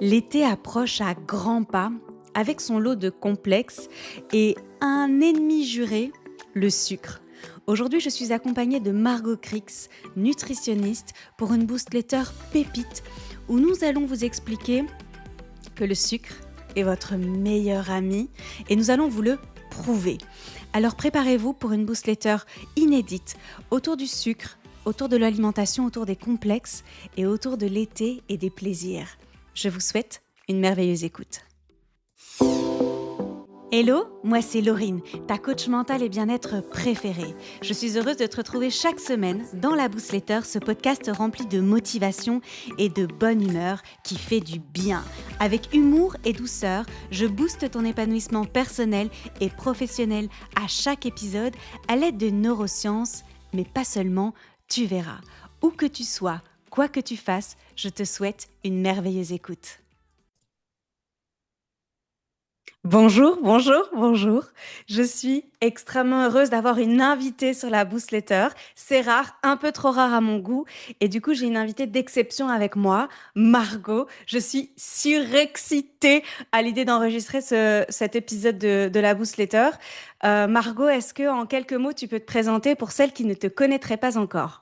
L'été approche à grands pas avec son lot de complexes et un ennemi juré, le sucre. Aujourd'hui, je suis accompagnée de Margot Crix, nutritionniste, pour une boostletter pépite où nous allons vous expliquer que le sucre est votre meilleur ami et nous allons vous le prouver. Alors préparez-vous pour une boostletter inédite autour du sucre, autour de l'alimentation, autour des complexes et autour de l'été et des plaisirs. Je vous souhaite une merveilleuse écoute. Hello, moi c'est Laurine, ta coach mentale et bien-être préférée. Je suis heureuse de te retrouver chaque semaine dans la Boostletter, ce podcast rempli de motivation et de bonne humeur qui fait du bien. Avec humour et douceur, je booste ton épanouissement personnel et professionnel à chaque épisode à l'aide de neurosciences, mais pas seulement, tu verras. Où que tu sois, quoi que tu fasses, je te souhaite une merveilleuse écoute. Bonjour. Je suis extrêmement heureuse d'avoir une invitée sur la Boostletter. C'est rare, un peu trop rare à mon goût. Et du coup, j'ai une invitée d'exception avec moi, Margot. Je suis surexcitée à l'idée d'enregistrer cet épisode de la Boostletter. Margot, est-ce que en quelques mots, tu peux te présenter pour celles qui ne te connaîtraient pas encore?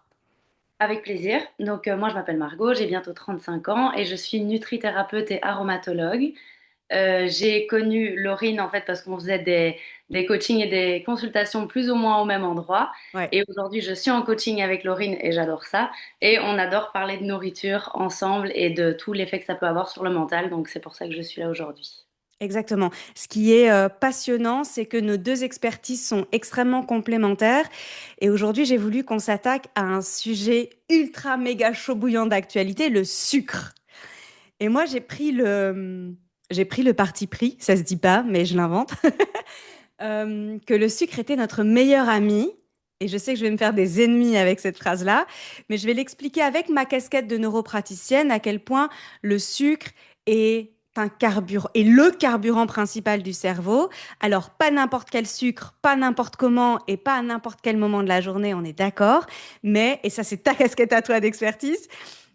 Avec plaisir. Donc, moi, je m'appelle Margot, j'ai bientôt 35 ans et je suis nutrithérapeute et aromatologue. J'ai connu Laurine en fait parce qu'on faisait des coachings et des consultations plus ou moins au même endroit. Ouais. Et aujourd'hui, je suis en coaching avec Laurine et j'adore ça. Et on adore parler de nourriture ensemble et de tout l'effet que ça peut avoir sur le mental. Donc, c'est pour ça que je suis là aujourd'hui. Exactement. Ce qui est passionnant, c'est que nos deux expertises sont extrêmement complémentaires. Et aujourd'hui, j'ai voulu qu'on s'attaque à un sujet ultra méga chaud bouillant d'actualité, le sucre. Et moi, j'ai pris le parti pris, ça se dit pas, mais je l'invente, que le sucre était notre meilleur ami. Et je sais que je vais me faire des ennemis avec cette phrase-là, mais je vais l'expliquer avec ma casquette de neuropraticienne à quel point le sucre est un carburant, est le carburant principal du cerveau. Alors, pas n'importe quel sucre, pas n'importe comment et pas à n'importe quel moment de la journée, on est d'accord. Mais, et ça c'est ta casquette à toi d'expertise,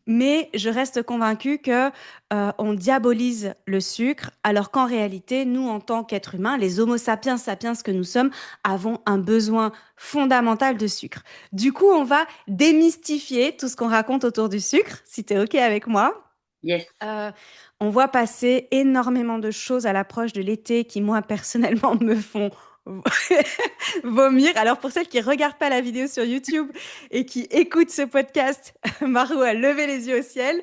mais je reste convaincue que on diabolise le sucre, alors qu'en réalité, nous, en tant qu'êtres humains, les Homo sapiens sapiens que nous sommes, avons un besoin fondamental de sucre. Du coup, on va démystifier tout ce qu'on raconte autour du sucre, si tu es OK avec moi. Yes. Euh, on voit passer énormément de choses à l'approche de l'été qui, moi, personnellement, me font vomir. Alors, pour celles qui ne regardent pas la vidéo sur YouTube et qui écoutent ce podcast, Margot a levé les yeux au ciel.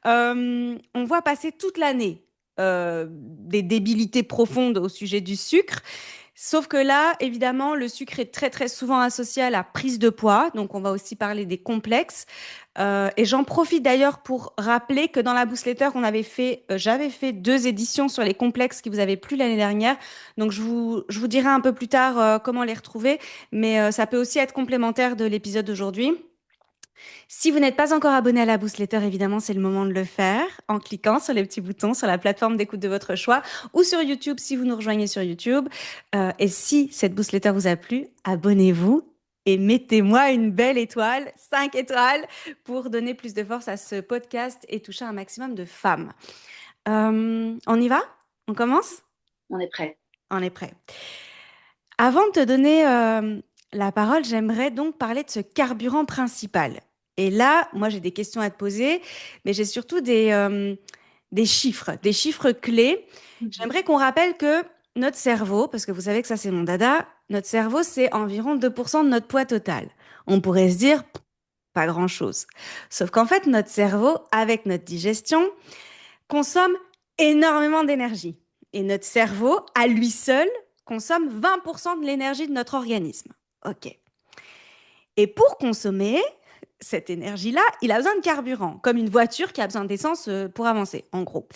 On voit passer toute l'année des débilités profondes au sujet du sucre. Sauf que là, évidemment, le sucre est très très souvent associé à la prise de poids. Donc, on va aussi parler des complexes. Et j'en profite d'ailleurs pour rappeler que dans la Boostletter, j'avais fait 2 éditions sur les complexes qui vous avaient plu l'année dernière. Donc, je vous dirai un peu plus tard comment les retrouver. Mais ça peut aussi être complémentaire de l'épisode d'aujourd'hui. Si vous n'êtes pas encore abonné à la Boostletter, évidemment, c'est le moment de le faire en cliquant sur les petits boutons sur la plateforme d'écoute de votre choix ou sur YouTube si vous nous rejoignez sur YouTube. Et si cette Boostletter vous a plu, abonnez-vous et mettez-moi une belle étoile, 5 étoiles, pour donner plus de force à ce podcast et toucher un maximum de femmes. On y va? On commence? On est prêt. On est prêt. Avant de te donner la parole, j'aimerais donc parler de ce carburant principal. Et là, moi, j'ai des questions à te poser, mais j'ai surtout des chiffres clés. Mhm. J'aimerais qu'on rappelle que notre cerveau, parce que vous savez que ça, c'est mon dada, notre cerveau, c'est environ 2% de notre poids total. On pourrait se dire, pas grand-chose. Sauf qu'en fait, notre cerveau, avec notre digestion, consomme énormément d'énergie. Et notre cerveau, à lui seul, consomme 20% de l'énergie de notre organisme. OK. Et pour consommer cette énergie-là, il a besoin de carburant, comme une voiture qui a besoin d'essence pour avancer, en gros.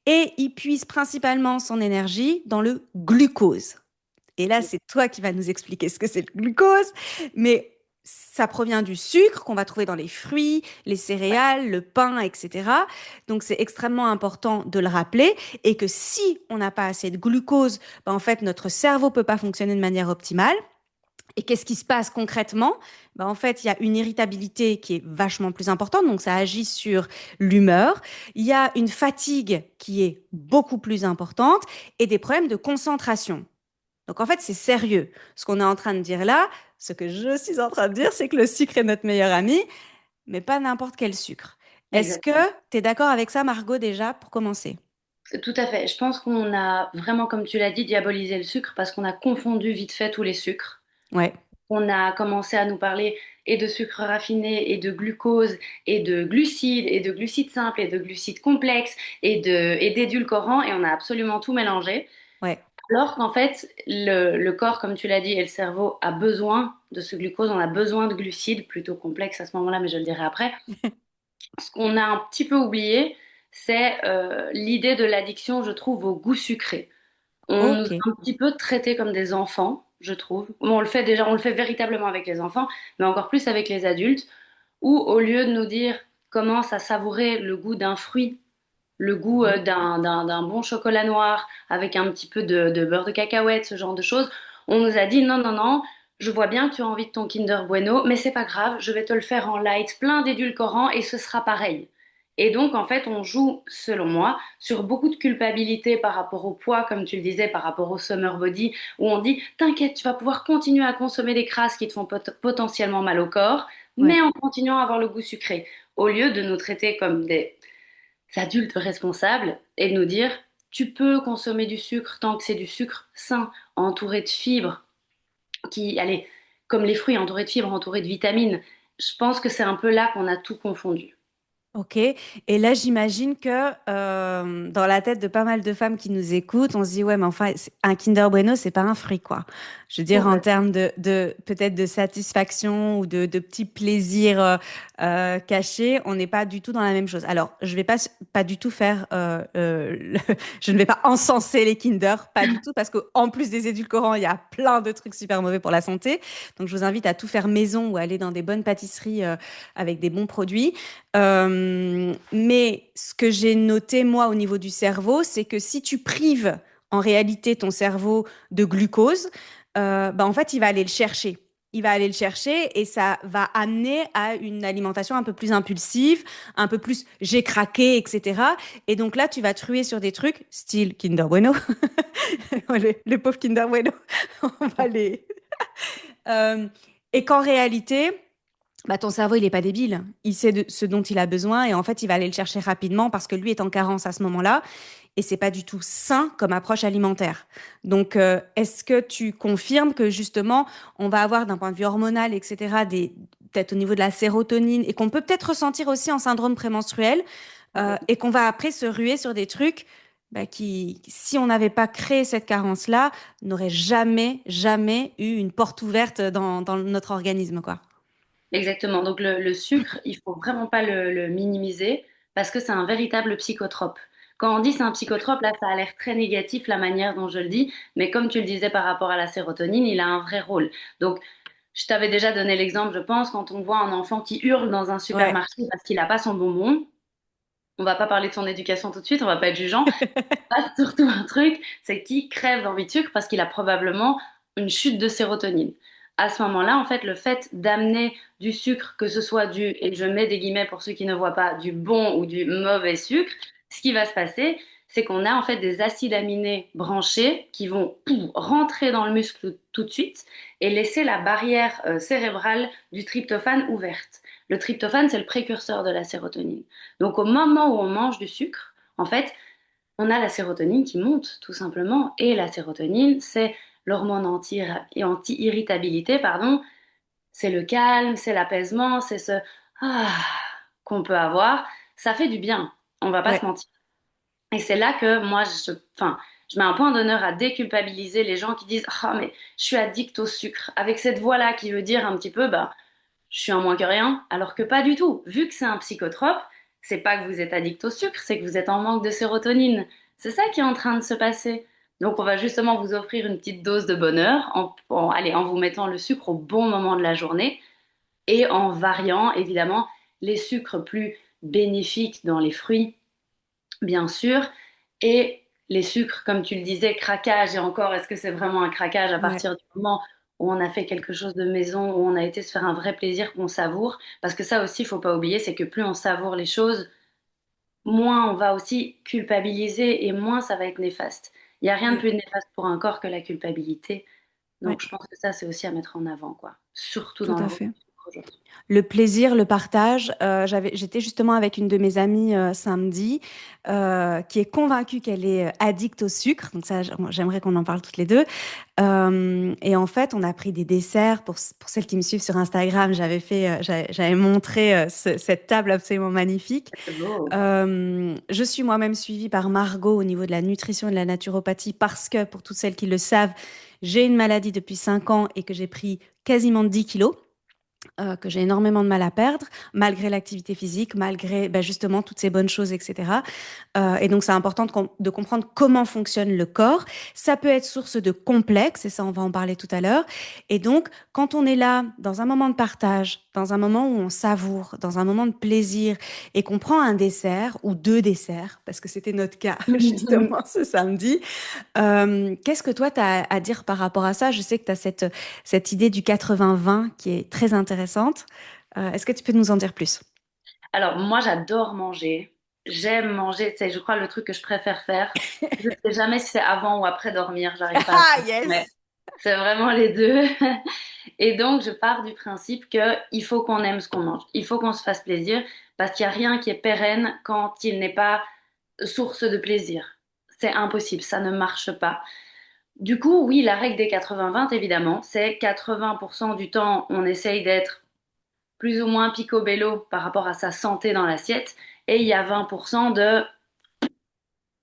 Et il puise principalement son énergie dans le glucose. Et là, c'est toi qui vas nous expliquer ce que c'est le glucose, mais ça provient du sucre qu'on va trouver dans les fruits, les céréales, le pain, etc. Donc, c'est extrêmement important de le rappeler et que si on n'a pas assez de glucose, ben, en fait, notre cerveau peut pas fonctionner de manière optimale. Et qu'est-ce qui se passe concrètement? Ben, en fait, il y a une irritabilité qui est vachement plus importante, donc ça agit sur l'humeur. Il y a une fatigue qui est beaucoup plus importante et des problèmes de concentration. Donc en fait, c'est sérieux. Ce qu'on est en train de dire là, ce que je suis en train de dire, c'est que le sucre est notre meilleur ami, mais pas n'importe quel sucre. Est-ce que Exactement. tu es d'accord avec ça, Margot, déjà, pour commencer? Tout à fait. Je pense qu'on a vraiment, comme tu l'as dit, diabolisé le sucre parce qu'on a confondu vite fait tous les sucres. Ouais, On a commencé à nous parler et de sucre raffiné et de glucose et de glucides simples et de glucides complexes et d'édulcorants et on a absolument tout mélangé. ouais, Alors qu'en fait, le corps, comme tu l'as dit, et le cerveau a besoin de ce glucose, on a besoin de glucides plutôt complexes à ce moment-là, mais je le dirai après. Ce qu'on a un petit peu oublié, c'est l'idée de l'addiction, je trouve, au goût sucré. On nous ok, a un petit peu traités comme des enfants, je trouve. On le fait déjà, on le fait véritablement avec les enfants, mais encore plus avec les adultes, où au lieu de nous dire commence à savourer le goût d'un fruit, le goût mhm, d'un bon chocolat noir avec un petit peu de beurre de cacahuète, ce genre de choses, on nous a dit non, non, non, je vois bien que tu as envie de ton Kinder Bueno, mais c'est pas grave, je vais te le faire en light, plein d'édulcorants et ce sera pareil. Et donc, en fait, on joue, selon moi, sur beaucoup de culpabilité par rapport au poids, comme tu le disais, par rapport au summer body, où on dit, t'inquiète, tu vas pouvoir continuer à consommer des crasses qui te font potentiellement mal au corps, mais ouais, en continuant à avoir le goût sucré, au lieu de nous traiter comme des adultes responsables et de nous dire, tu peux consommer du sucre tant que c'est du sucre sain, entouré de fibres, qui, allez, comme les fruits, entourés de fibres, entourés de vitamines. Je pense que c'est un peu là qu'on a tout confondu. ok. Et là, j'imagine que dans la tête de pas mal de femmes qui nous écoutent, on se dit, ouais, mais enfin, un Kinder Bueno, c'est pas un fruit, quoi. Je veux dire, en Complètement. termes de peut-être de satisfaction ou de petits plaisirs cachés, on n'est pas du tout dans la même chose. Alors, je vais pas du tout faire, je ne vais pas encenser les Kinder, pas du tout, parce qu'en plus des édulcorants, il y a plein de trucs super mauvais pour la santé. Donc, je vous invite à tout faire maison ou aller dans des bonnes pâtisseries avec des bons produits. Mais ce que j'ai noté, moi, au niveau du cerveau, c'est que si tu prives en réalité ton cerveau de glucose, bah, en fait, il va aller le chercher. Il va aller le chercher et ça va amener à une alimentation un peu plus impulsive, un peu plus j'ai craqué, etc. Et donc là, tu vas te ruer sur des trucs, style Kinder Bueno, les pauvres Kinder Bueno, on va les... Euh, et qu'en réalité, bah, ton cerveau, il n'est pas débile. Il sait ce dont il a besoin et en fait, il va aller le chercher rapidement parce que lui est en carence à ce moment-là et c'est pas du tout sain comme approche alimentaire. Donc, est-ce que tu confirmes que justement, on va avoir d'un point de vue hormonal, etc., peut-être au niveau de la sérotonine et qu'on peut peut-être ressentir aussi en syndrome prémenstruel et qu'on va après se ruer sur des trucs bah, qui, si on n'avait pas créé cette carence-là, n'auraient jamais, jamais eu une porte ouverte dans notre organisme, quoi. Exactement. Donc le sucre, il faut vraiment pas le minimiser parce que c'est un véritable psychotrope. Quand on dit c'est un psychotrope, là, ça a l'air très négatif la manière dont je le dis, mais comme tu le disais par rapport à la sérotonine, il a un vrai rôle. Donc, je t'avais déjà donné l'exemple, je pense, quand on voit un enfant qui hurle dans un Ouais. supermarché parce qu'il n'a pas son bonbon, on va pas parler de son éducation tout de suite, on va pas être jugeant. Ah, surtout un truc, c'est qu'il crève d'envie de sucre parce qu'il a probablement une chute de sérotonine. À ce moment-là, en fait, le fait d'amener du sucre, que ce soit du, et je mets des guillemets pour ceux qui ne voient pas, du bon ou du mauvais sucre, ce qui va se passer, c'est qu'on a en fait des acides aminés branchés qui vont rentrer dans le muscle tout de suite et laisser la barrière cérébrale du tryptophane ouverte. Le tryptophane, c'est le précurseur de la sérotonine. Donc au moment où on mange du sucre, en fait, on a la sérotonine qui monte, tout simplement. Et la sérotonine, c'est l'hormone anti-irritabilité, pardon. C'est le calme, c'est l'apaisement, c'est ce ah qu'on peut avoir. Ça fait du bien, on va pas se Ouais. mentir. Et c'est là que moi, enfin, je mets un point d'honneur à déculpabiliser les gens qui disent ah mais je suis addict au sucre, avec cette voix-là qui veut dire un petit peu bah je suis un moins que rien, alors que pas du tout. Vu que c'est un psychotrope, c'est pas que vous êtes addict au sucre, c'est que vous êtes en manque de sérotonine. C'est ça qui est en train de se passer. Donc on va justement vous offrir une petite dose de bonheur allez, en vous mettant le sucre au bon moment de la journée et en variant évidemment les sucres plus bénéfiques dans les fruits, bien sûr, et les sucres, comme tu le disais, craquage, et encore, est-ce que c'est vraiment un craquage à Ouais. partir du moment où on a fait quelque chose de maison, où on a été se faire un vrai plaisir qu'on savoure. Parce que ça aussi, il faut pas oublier, c'est que plus on savoure les choses, moins on va aussi culpabiliser et moins ça va être néfaste. Il n'y a rien de Oui, plus néfaste pour un corps que la culpabilité. oui, Donc je pense que ça, c'est aussi à mettre en avant, quoi. Surtout tout dans le à monde fait. aujourd'hui. Le plaisir, le partage. J'étais justement avec une de mes amies samedi qui est convaincue qu'elle est addicte au sucre. Donc ça, j'aimerais qu'on en parle toutes les deux. Et en fait, on a pris des desserts. Pour celles qui me suivent sur Instagram, j'avais montré cette table absolument magnifique. C'est beau. Je suis moi-même suivie par Margot au niveau de la nutrition et de la naturopathie parce que, pour toutes celles qui le savent, j'ai une maladie depuis 5 ans et que j'ai pris quasiment 10 kilos que j'ai énormément de mal à perdre, malgré l'activité physique, malgré ben, justement toutes ces bonnes choses, etc. Et donc, c'est important de comprendre comment fonctionne le corps. Ça peut être source de complexes, et ça, on va en parler tout à l'heure. Et donc, quand on est là, dans un moment de partage, dans un moment où on savoure, dans un moment de plaisir, et qu'on prend un dessert ou deux desserts, parce que c'était notre cas justement ce samedi, qu'est-ce que toi, tu as à dire par rapport à ça? Je sais que tu as cette idée du 80-20 qui est très intéressante. Est-ce que tu peux nous en dire plus? Alors, moi, j'adore manger. J'aime manger. C'est, je crois, le truc que je préfère faire. Je sais jamais si c'est avant ou après dormir. J'arrive pas à Ah, savoir. Mais yes! c'est vraiment les deux. Et donc, je pars du principe que il faut qu'on aime ce qu'on mange. Il faut qu'on se fasse plaisir parce qu'il n'y a rien qui est pérenne quand il n'est pas source de plaisir. C'est impossible. Ça ne marche pas. Du coup, oui, la règle des 80-20, évidemment, c'est 80% du temps, on essaye d'être plus ou moins picobello par rapport à sa santé dans l'assiette. Et il y a 20% de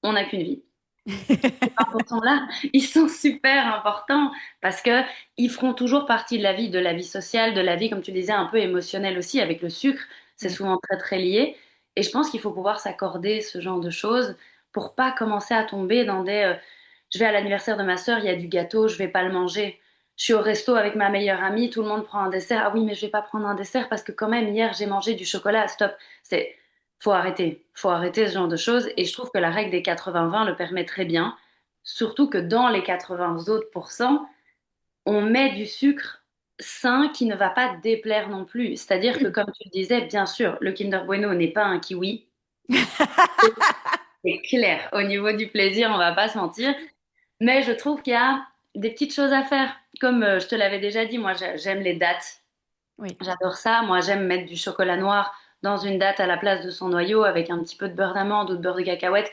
on n'a qu'une vie. Ces 20%-là, ils sont super importants parce que ils feront toujours partie de la vie sociale, de la vie, comme tu disais, un peu émotionnelle aussi. Avec le sucre, c'est Oui. souvent très très lié. Et je pense qu'il faut pouvoir s'accorder ce genre de choses pour pas commencer à tomber dans des je vais à l'anniversaire de ma sœur, il y a du gâteau, je vais pas le manger. Je suis au resto avec ma meilleure amie, tout le monde prend un dessert. Ah oui, mais je vais pas prendre un dessert parce que quand même hier j'ai mangé du chocolat. Stop. C'est faut arrêter ce genre de choses. Et je trouve que la règle des 80-20 le permet très bien. Surtout que dans les 80 autres pourcents, on met du sucre sain qui ne va pas déplaire non plus. C'est-à-dire que, comme tu le disais, bien sûr, le Kinder Bueno n'est pas un kiwi. C'est clair. Au niveau du plaisir, on va pas se mentir. Mais je trouve qu'il y a des petites choses à faire. Comme je te l'avais déjà dit, moi j'aime les dattes. Oui. J'adore ça. Moi j'aime mettre du chocolat noir dans une date à la place de son noyau avec un petit peu de beurre d'amande ou de beurre de cacahuète.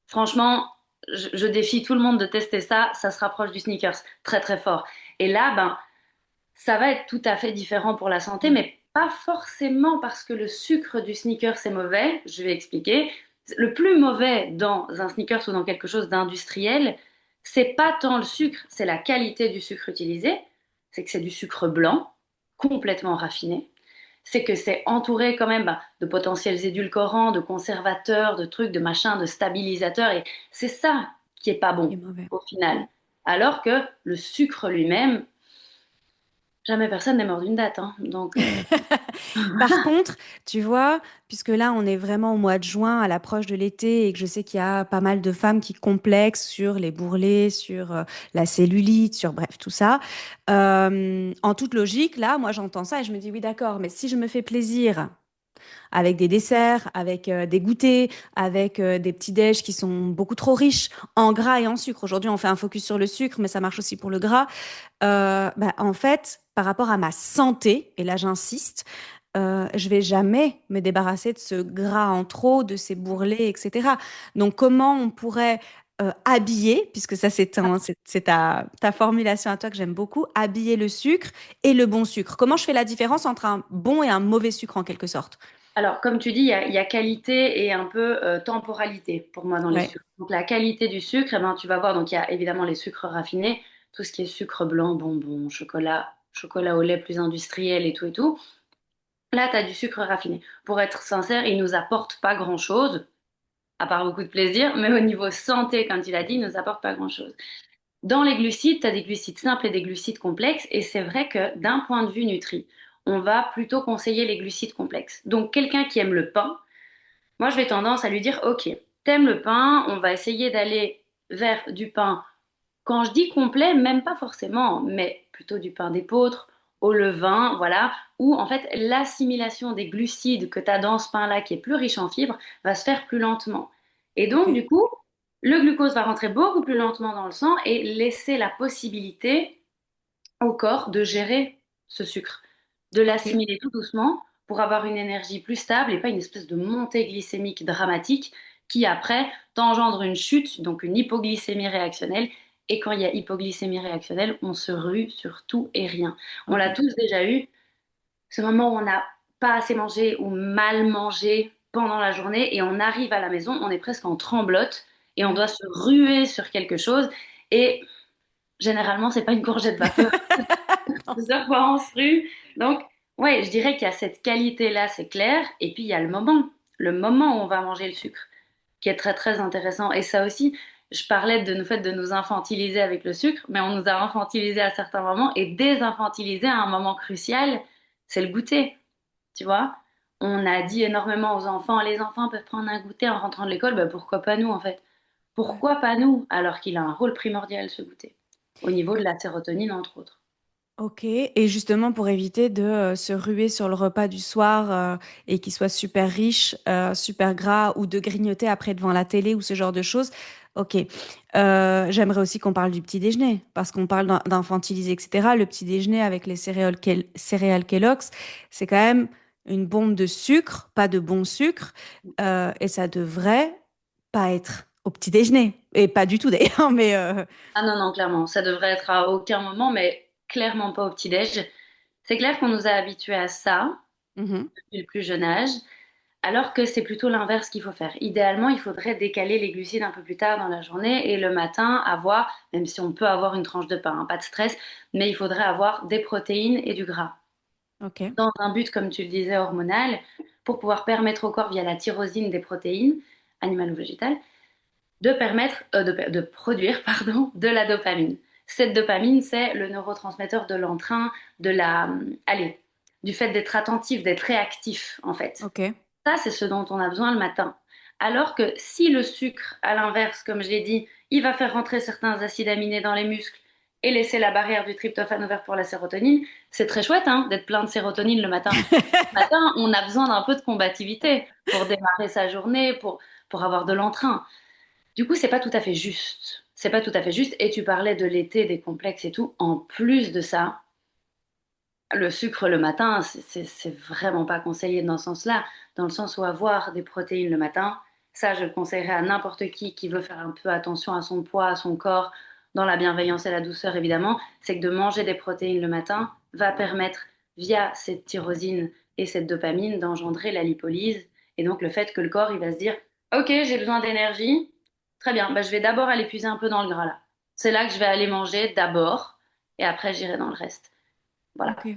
Franchement, je défie tout le monde de tester ça. Ça se rapproche du Snickers très très fort. Et là, ben, ça va être tout à fait différent pour la santé, Mm. mais pas forcément parce que le sucre du Snickers est mauvais. Je vais expliquer. Le plus mauvais dans un Snickers ou dans quelque chose d'industriel, c'est pas tant le sucre, c'est la qualité du sucre utilisé. C'est que c'est du sucre blanc, complètement raffiné. C'est que c'est entouré quand même bah, de potentiels édulcorants, de conservateurs, de trucs, de machins, de stabilisateurs. Et c'est ça qui est pas Qui est bon mauvais. au Mm. final. Alors que le sucre lui-même, jamais personne n'est mort d'une date, hein. Donc, Par contre, tu vois, puisque là, on est vraiment au mois de juin, à l'approche de l'été, et que je sais qu'il y a pas mal de femmes qui complexent sur les bourrelets, sur la cellulite, sur bref, tout ça. En toute logique, là, moi, j'entends ça et je me dis, oui, d'accord, mais si je me fais plaisir avec des desserts, avec des goûters, avec des petits déj qui sont beaucoup trop riches en gras et en sucre. Aujourd'hui, on fait un focus sur le sucre, mais ça marche aussi pour le gras. Bah, en fait, par rapport à ma santé, et là j'insiste, je vais jamais me débarrasser de ce gras en trop, de ces bourrelets, etc. Donc comment on pourrait habiller, puisque ça c'est ta formulation à toi que j'aime beaucoup, habiller le sucre et le bon sucre. Comment je fais la différence entre un bon et un mauvais sucre en quelque sorte? alors, comme tu dis, il y a qualité et un peu temporalité pour moi dans les Ouais. sucres. Donc, la qualité du sucre, eh ben, tu vas voir, donc il y a évidemment les sucres raffinés, tout ce qui est sucre blanc, bonbons, chocolat, chocolat au lait plus industriel et tout et tout. Là, tu as du sucre raffiné. Pour être sincère, il nous apporte pas grand-chose, à part beaucoup de plaisir, mais au niveau santé, comme tu l'as dit, il nous apporte pas grand-chose. Dans les glucides, tu as des glucides simples et des glucides complexes, et c'est vrai que d'un point de vue nutri, on va plutôt conseiller les glucides complexes. Donc quelqu'un qui aime le pain, moi je vais tendance à lui dire, ok, t'aimes le pain, on va essayer d'aller vers du pain Quand je dis complet, même pas forcément, mais plutôt du pain d'épeautre, au levain, voilà, où en fait l'assimilation des glucides que tu as dans ce pain-là, qui est plus riche en fibres, va se faire plus lentement. Et Ok. donc, du coup, le glucose va rentrer beaucoup plus lentement dans le sang et laisser la possibilité au corps de gérer ce sucre, de Ok. l'assimiler tout doucement pour avoir une énergie plus stable et pas une espèce de montée glycémique dramatique qui après t'engendre une chute, donc une hypoglycémie réactionnelle. Et quand il y a hypoglycémie réactionnelle, on se rue sur tout et rien. On Ok. l'a tous déjà eu, ce moment où on n'a pas assez mangé ou mal mangé pendant la journée et on arrive à la maison, on est presque en tremblote et on Ouais. doit se ruer sur quelque chose. Et généralement, c'est pas une courgette vapeur, Non. c'est ça quoi, on se rue. Donc, ouais, je dirais qu'il y a cette qualité-là, c'est clair. Et puis, il y a le moment où on va manger le sucre, qui est très, très intéressant. Et ça aussi, je parlais de nous fait de nous infantiliser avec le sucre, mais on nous a infantilisé à certains moments et désinfantilisé à un moment crucial, c'est le goûter, tu vois. On a dit énormément aux enfants, les enfants peuvent prendre un goûter en rentrant de l'école, bah pourquoi pas nous en fait? Ouais. Pourquoi pas nous? Alors qu'il a un rôle primordial ce goûter, au niveau de la sérotonine entre autres. Ok, et justement pour éviter de se ruer sur le repas du soir et qu'il soit super riche, super gras, ou de grignoter après devant la télé ou ce genre de choses. Ok. J'aimerais aussi qu'on parle du petit déjeuner, parce qu'on parle d'infantiliser, etc. Le petit déjeuner avec les céréales Kellogg's, c'est quand même une bombe de sucre, pas de bon sucre, et ça devrait pas être au petit déjeuner, et pas du tout d'ailleurs, mais Ah non, non, clairement, ça devrait être à aucun moment, mais clairement pas au petit-déj. C'est clair qu'on nous a habitués à ça mhm, depuis le plus jeune âge, alors que c'est plutôt l'inverse qu'il faut faire. Idéalement, il faudrait décaler les glucides un peu plus tard dans la journée et le matin avoir, même si on peut avoir une tranche de pain, hein, pas de stress, mais il faudrait avoir des protéines et du gras. ok, Dans un but, comme tu le disais, hormonal, pour pouvoir permettre au corps, via la tyrosine des protéines, animales ou végétales, de permettre de produire pardon, de la dopamine. Cette dopamine, c'est le neurotransmetteur de l'entrain, de la, allez, du fait d'être attentif, d'être réactif en fait. ok. Ça, c'est ce dont on a besoin le matin. Alors que si le sucre, à l'inverse, comme je l'ai dit, il va faire rentrer certains acides aminés dans les muscles et laisser la barrière du tryptophane ouverte pour la sérotonine, c'est très chouette hein, d'être plein de sérotonine le matin. Le matin, on a besoin d'un peu de combativité pour démarrer sa journée, pour avoir de l'entrain. Du coup, c'est pas tout à fait juste. C'est pas tout à fait juste. Et tu parlais de l'été, des complexes et tout. En plus de ça, le sucre le matin, c'est vraiment pas conseillé dans ce sens-là. Dans le sens où avoir des protéines le matin, ça, je le conseillerais à n'importe qui veut faire un peu attention à son poids, à son corps, dans la bienveillance et la douceur, évidemment. C'est que de manger des protéines le matin va permettre, via cette tyrosine et cette dopamine, d'engendrer la lipolyse. Et donc, le fait que le corps, il va se dire, OK, j'ai besoin d'énergie. Très bien, bah, je vais d'abord aller puiser un peu dans le gras là. C'est là que je vais aller manger d'abord et après j'irai dans le reste. Voilà. Ok.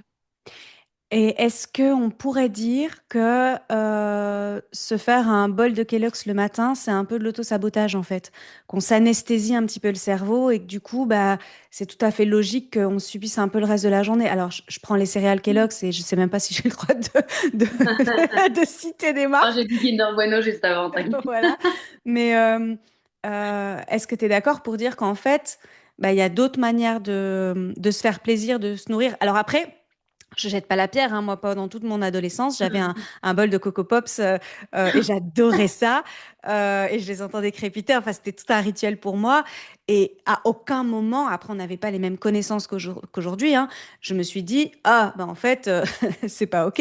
Et est-ce qu'on pourrait dire que se faire un bol de Kellogg's le matin, c'est un peu de l'auto-sabotage en fait, qu'on s'anesthésie un petit peu le cerveau et que du coup, bah, c'est tout à fait logique qu'on subisse un peu le reste de la journée. Alors, je prends les céréales Kellogg's et je sais même pas si j'ai le droit de citer des Oh, marques. j'ai dit Kinder Bueno juste avant, t'inquiète. Voilà. Mais est-ce que tu es d'accord pour dire qu'en fait, bah, il y a d'autres manières de se faire plaisir, de se nourrir? Alors après, je jette pas la pierre, hein. Moi, pendant toute mon adolescence, j'avais un bol de Coco Pops et j'adorais ça. Et je les entendais crépiter. Enfin, c'était tout un rituel pour moi. Et à aucun moment, après, on n'avait pas les mêmes connaissances qu'aujourd'hui, hein, je me suis dit, ah, bah, en fait, c'est pas OK.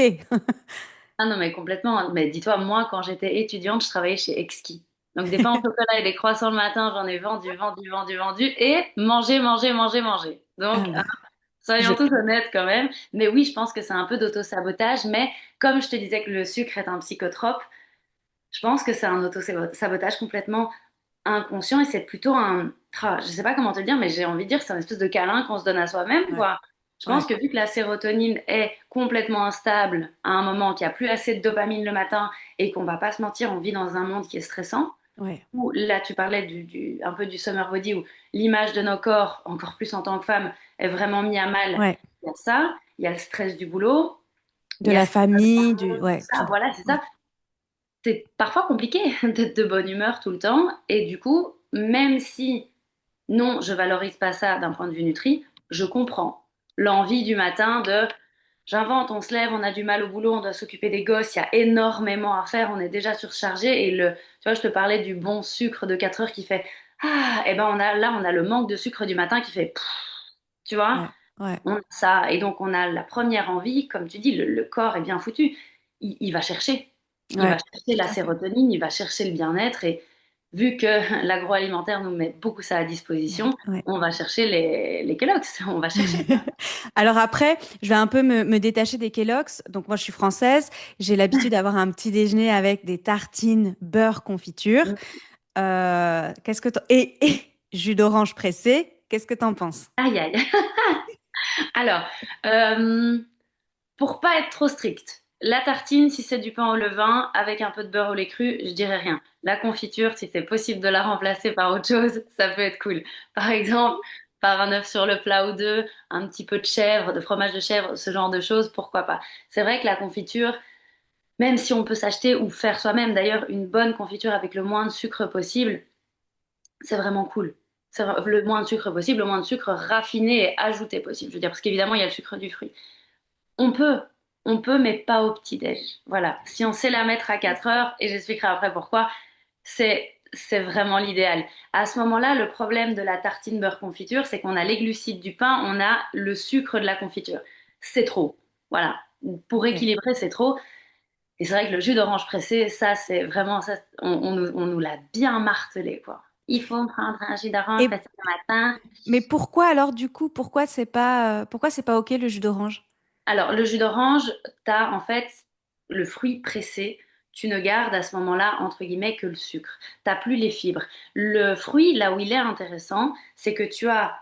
Ah non, mais complètement. Mais dis-toi, moi, quand j'étais étudiante, je travaillais chez Exki. Donc des pains au chocolat et des croissants le matin, j'en ai vendu, vendu, vendu, vendu. Et manger, manger, manger, manger. Donc, Ah, bah, soyons je... tous honnêtes quand même. Mais oui, je pense que c'est un peu d'auto-sabotage. Mais comme je te disais que le sucre est un psychotrope, je pense que c'est un auto-sabotage complètement inconscient et c'est plutôt un... je sais pas comment te le dire, mais j'ai envie de dire que c'est un espèce de câlin qu'on se donne à soi-même, Ouais, quoi. Je pense ouais, que vu que la sérotonine est complètement instable à un moment, qu'il n'y a plus assez de dopamine le matin et qu'on va pas se mentir, on vit dans un monde qui est stressant, ouais, où là tu parlais un peu du summer body, où l'image de nos corps, encore plus en tant que femme, est vraiment mise à mal. ouais. Il y a ça, il y a le stress du boulot, il De y a la ce qui se passe dans famille, le monde, tout ouais, ça, tout. voilà, c'est Ouais. ça. C'est parfois compliqué d'être de bonne humeur tout le temps et du coup, même si Non, je valorise pas ça d'un point de vue nutri. Je comprends l'envie du matin de j'invente, on se lève, on a du mal au boulot, on doit s'occuper des gosses, il y a énormément à faire, on est déjà surchargé et tu vois, je te parlais du bon sucre de 4 heures qui fait ah, et ben on a le manque de sucre du matin qui fait pff, tu vois, Ouais, ouais, on a ça et donc on a la première envie, comme tu dis, le corps est bien foutu, il va chercher. Il va ouais, chercher la tout à fait. sérotonine, il va chercher le bien-être et vu que l'agroalimentaire nous met beaucoup ça à disposition, Ouais. on va chercher les Kellogg's, on va chercher ça. Alors après, je vais un peu me détacher des Kellogg's. Donc moi, je suis française. J'ai l'habitude d'avoir un petit déjeuner avec des tartines beurre confiture. Qu'est-ce que et jus d'orange pressé. Qu'est-ce que t'en penses? Aïe aïe. Alors, euh, pour pas être trop strict, la tartine, si c'est du pain au levain avec un peu de beurre au lait cru, je dirais rien. La confiture, si c'est possible de la remplacer par autre chose, ça peut être cool. Par exemple, par un œuf sur le plat ou deux, un petit peu de chèvre, de fromage de chèvre, ce genre de choses, pourquoi pas. C'est vrai que la confiture, même si on peut s'acheter ou faire soi-même d'ailleurs une bonne confiture avec le moins de sucre possible, c'est vraiment cool. Le moins de sucre possible, le moins de sucre raffiné et ajouté possible. Je veux dire, parce qu'évidemment, il y a le sucre du fruit. On peut, on peut, mais pas au petit-déj. Voilà. Si on sait la mettre à 4 heures, et j'expliquerai après pourquoi, c'est vraiment l'idéal. À ce moment-là, le problème de la tartine beurre confiture, c'est qu'on a les glucides du pain, on a le sucre de la confiture. C'est trop. Voilà. Pour Ok. équilibrer, c'est trop. Et c'est vrai que le jus d'orange pressé, ça, c'est vraiment, ça, on nous l'a bien martelé, quoi. Il faut prendre un jus d'orange Et pressé le matin. mais pourquoi alors du coup, pourquoi c'est pas OK le jus d'orange? Alors, le jus d'orange, t'as en fait le fruit pressé. Tu ne gardes à ce moment-là, entre guillemets, que le sucre. T'as plus les fibres. Le fruit, là où il est intéressant, c'est que tu as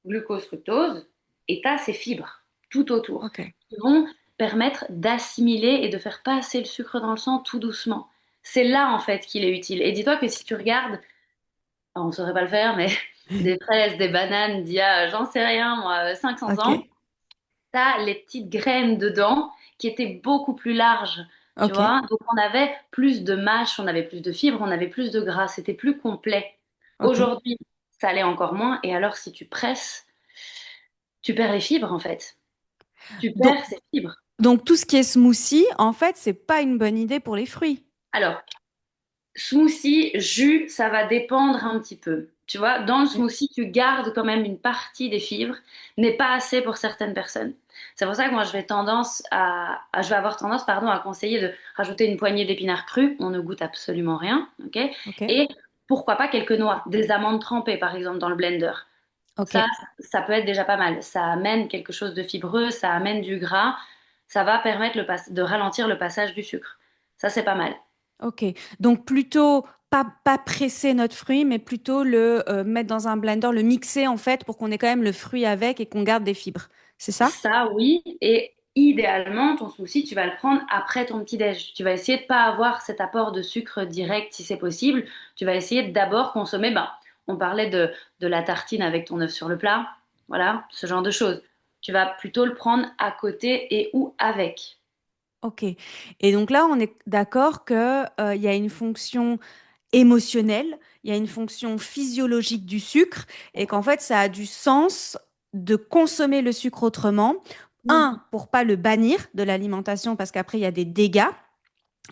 glucose, fructose et t'as ces fibres tout autour Ok. qui vont permettre d'assimiler et de faire passer le sucre dans le sang tout doucement. C'est là, en fait, qu'il est utile. Et dis-toi que si tu regardes, on ne saurait pas le faire, mais des fraises, des bananes d'il y a, j'en sais rien, moi, 500 Ok. ans, t'as les petites graines dedans qui étaient beaucoup plus larges, tu Ok. vois. Donc on avait plus de mâche, on avait plus de fibres, on avait plus de gras, c'était plus complet. Ok. Aujourd'hui, ça l'est encore moins. Et alors, si tu presses, tu perds les fibres en fait. Tu Donc, perds ces fibres. donc tout ce qui est smoothie, en fait, c'est pas une bonne idée pour les fruits. Alors, smoothie, jus, ça va dépendre un petit peu. Tu vois, dans le Ok. smoothie, tu gardes quand même une partie des fibres, mais pas assez pour certaines personnes. C'est pour ça que moi, je vais avoir tendance, pardon, à conseiller de rajouter une poignée d'épinards crus. On ne goûte absolument rien, ok? Ok. Et pourquoi pas quelques noix, des amandes trempées, par exemple, dans le blender. Ok. Ça, ça peut être déjà pas mal. Ça amène quelque chose de fibreux, ça amène du gras, ça va permettre de ralentir le passage du sucre. Ça, c'est pas mal. Ok. Donc plutôt pas presser notre fruit, mais plutôt le mettre dans un blender, le mixer en fait pour qu'on ait quand même le fruit avec et qu'on garde des fibres. C'est ça? Ça, oui. Et idéalement, ton smoothie, tu vas le prendre après ton petit-déj. Tu vas essayer de pas avoir cet apport de sucre direct si c'est possible. Tu vas essayer de d'abord consommer, ben, on parlait de la tartine avec ton œuf sur le plat. Voilà, ce genre de choses. Tu vas plutôt le prendre à côté et ou avec. Ok. Et donc là, on est d'accord que, il y a une fonction émotionnelle, il y a une fonction physiologique du sucre et qu'en fait, ça a du sens de consommer le sucre autrement. Un, pour pas le bannir de l'alimentation parce qu'après, il y a des dégâts.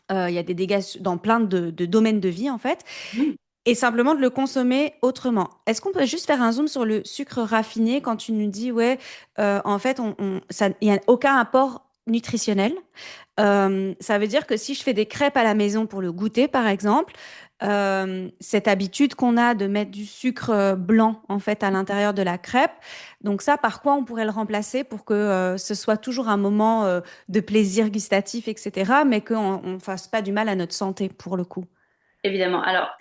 Il y a des dégâts dans plein de domaines de vie, en fait. Mhm. Et simplement de le consommer autrement. Est-ce qu'on peut juste faire un zoom sur le sucre raffiné quand tu nous dis, ouais, en fait, il n'y a aucun apport nutritionnel. Ça veut dire que si je fais des crêpes à la maison pour le goûter, par exemple, cette habitude qu'on a de mettre du sucre blanc en fait à l'intérieur de la crêpe, donc ça, par quoi on pourrait le remplacer pour que ce soit toujours un moment de plaisir gustatif, etc., mais qu'on ne fasse pas du mal à notre santé pour le coup. Évidemment. Alors,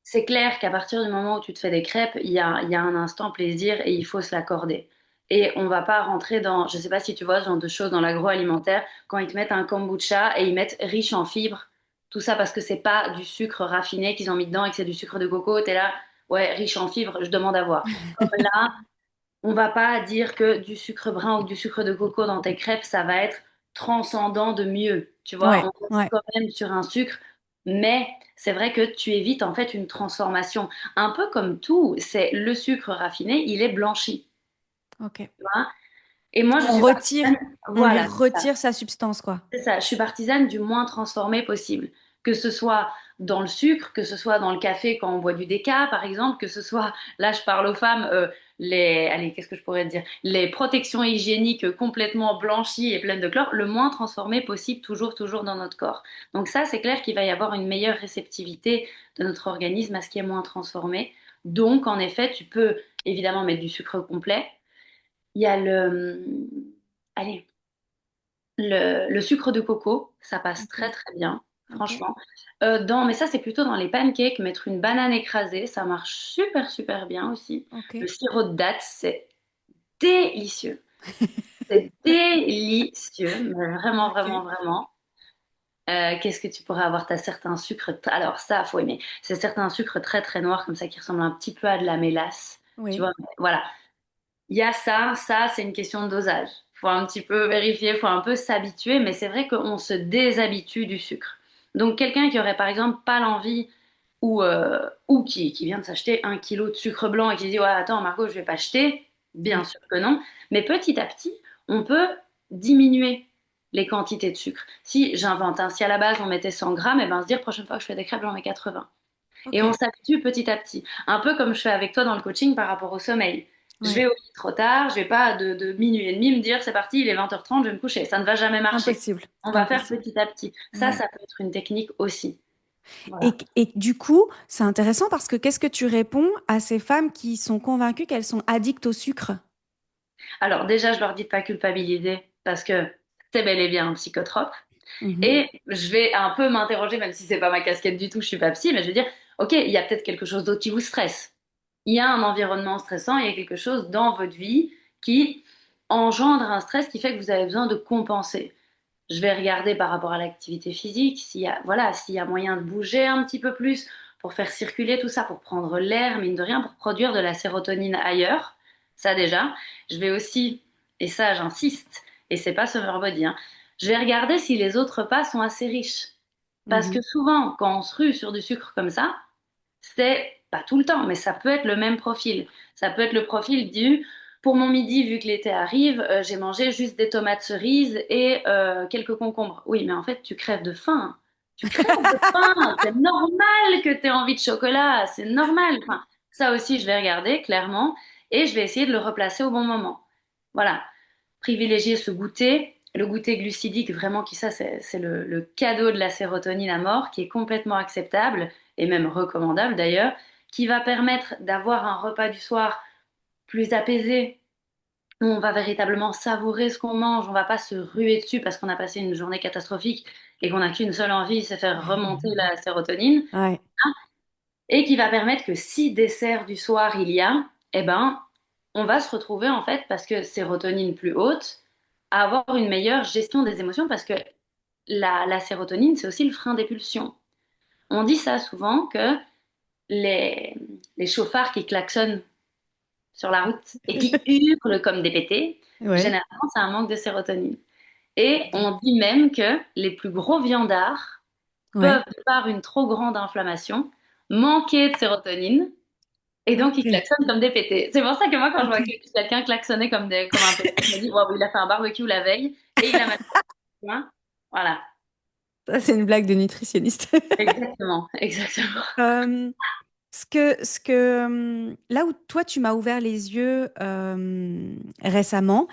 c'est clair qu'à partir du moment où tu te fais des crêpes, il y a un instant plaisir et il faut se l'accorder. Et on va pas rentrer dans, je sais pas si tu vois ce genre de choses dans l'agroalimentaire, quand ils te mettent un kombucha et ils mettent riche en fibres, tout ça parce que c'est pas du sucre raffiné qu'ils ont mis dedans et que c'est du sucre de coco, t'es là, ouais, riche en fibres, je demande à voir. Comme là, on va pas dire que du sucre brun ou du sucre de coco dans tes crêpes, ça va être transcendant de mieux. Tu vois, Ouais, on reste ouais. quand même sur un sucre. Mais c'est vrai que tu évites en fait une transformation. Un peu comme tout, c'est le sucre raffiné, il est blanchi. Ok. Tu vois. Et moi, je On suis retire, partisane. on lui Voilà, retire sa substance, quoi. c'est ça. Je suis partisane du moins transformé possible. Que ce soit dans le sucre, que ce soit dans le café quand on boit du déca, par exemple, que ce soit, là, je parle aux femmes, allez, qu'est-ce que je pourrais dire? Les protections hygiéniques complètement blanchies et pleines de chlore, le moins transformé possible, toujours, toujours dans notre corps. Donc ça, c'est clair qu'il va y avoir une meilleure réceptivité de notre organisme à ce qui est moins transformé. Donc, en effet, tu peux évidemment mettre du sucre complet. Il y a allez, le sucre de coco, ça passe Ok. très très bien, Ok. franchement. Mais ça, c'est plutôt dans les pancakes. Mettre une banane écrasée, ça marche super super bien aussi. Ok. Le sirop de date, c'est délicieux. C'est délicieux, mais vraiment Ok. vraiment vraiment. Qu'est-ce que tu pourrais avoir? T'as certains sucres. Alors ça, faut aimer. C'est certains sucres très très noirs comme ça qui ressemblent un petit peu à de la mélasse. Tu Oui. vois, voilà. Il y a ça, c'est une question de dosage. Faut un petit peu vérifier, faut un peu s'habituer, mais c'est vrai qu'on se déshabitue du sucre. Donc quelqu'un qui aurait par exemple pas l'envie ou qui vient de s'acheter 1 kilo de sucre blanc et qui dit ouais attends Margot je vais pas acheter, bien Oui. sûr que non, mais petit à petit on peut diminuer les quantités de sucre. Si j'invente un, si à la base on mettait 100 grammes, et ben se dire prochaine fois que je fais des crêpes j'en mets 80. Et on Ok. s'habitue petit à petit. Un peu comme je fais avec toi dans le coaching par rapport au sommeil. Je Ouais. vais au lit trop tard, je vais pas de minuit et demi me dire c'est parti, il est 20h30, je vais me coucher. Ça ne va jamais marcher. Impossible. On va faire Impossible. petit à petit. Ça Ouais. peut être une technique aussi. Voilà. Et du coup, c'est intéressant parce que qu'est-ce que tu réponds à ces femmes qui sont convaincues qu'elles sont addictes au sucre? Alors déjà, je leur dis de pas culpabiliser parce que c'est bel et bien un psychotrope. Mhm. Et je vais un peu m'interroger, même si c'est pas ma casquette du tout, je suis pas psy, mais je vais dire, ok, il y a peut-être quelque chose d'autre qui vous stresse. Il y a un environnement stressant, il y a quelque chose dans votre vie qui engendre un stress qui fait que vous avez besoin de compenser. Je vais regarder par rapport à l'activité physique, voilà, s'il y a moyen de bouger un petit peu plus pour faire circuler tout ça, pour prendre l'air, mine de rien, pour produire de la sérotonine ailleurs. Ça déjà. Je vais aussi, et ça j'insiste, et c'est pas Summer Body, hein, je vais regarder si les autres repas sont assez riches. Parce que Mhm. souvent, quand on se rue sur du sucre comme ça, c'est pas tout le temps, mais ça peut être le même profil. Ça peut être le profil du pour mon midi, vu que l'été arrive, j'ai mangé juste des tomates cerises et quelques concombres. Oui, mais en fait, tu crèves de faim. Tu crèves de faim. C'est normal que tu aies envie de chocolat. C'est normal. Enfin, ça aussi, je vais regarder clairement et je vais essayer de le replacer au bon moment. Voilà. Privilégier ce goûter. Le goûter glucidique, vraiment, qui ça, c'est le cadeau de la sérotonine à mort, qui est complètement acceptable et même recommandable d'ailleurs, qui va permettre d'avoir un repas du soir plus apaisé, où on va véritablement savourer ce qu'on mange, on va pas se ruer dessus parce qu'on a passé une journée catastrophique et qu'on n'a qu'une seule envie, c'est faire remonter la sérotonine, Ouais. et qui va permettre que si dessert du soir il y a, eh ben, on va se retrouver en fait, parce que sérotonine plus haute, à avoir une meilleure gestion des émotions parce que la sérotonine, c'est aussi le frein des pulsions. On dit ça souvent que les, les chauffards qui klaxonnent sur la route et qui hurlent comme des pétés, Ouais. généralement, c'est un manque de sérotonine. Et Ok. on dit même que les plus gros viandards Ouais. peuvent, par une trop grande inflammation, manquer de sérotonine et donc ils Ok. klaxonnent comme des pétés. C'est pour ça que moi, quand je vois Ok. quelqu'un klaxonner comme un pété, je me dis, waouh, il a fait un barbecue la veille et il a mal. Voilà, Ça, c'est une blague de nutritionniste. exactement, exactement. Euh, là où toi, tu m'as ouvert les yeux récemment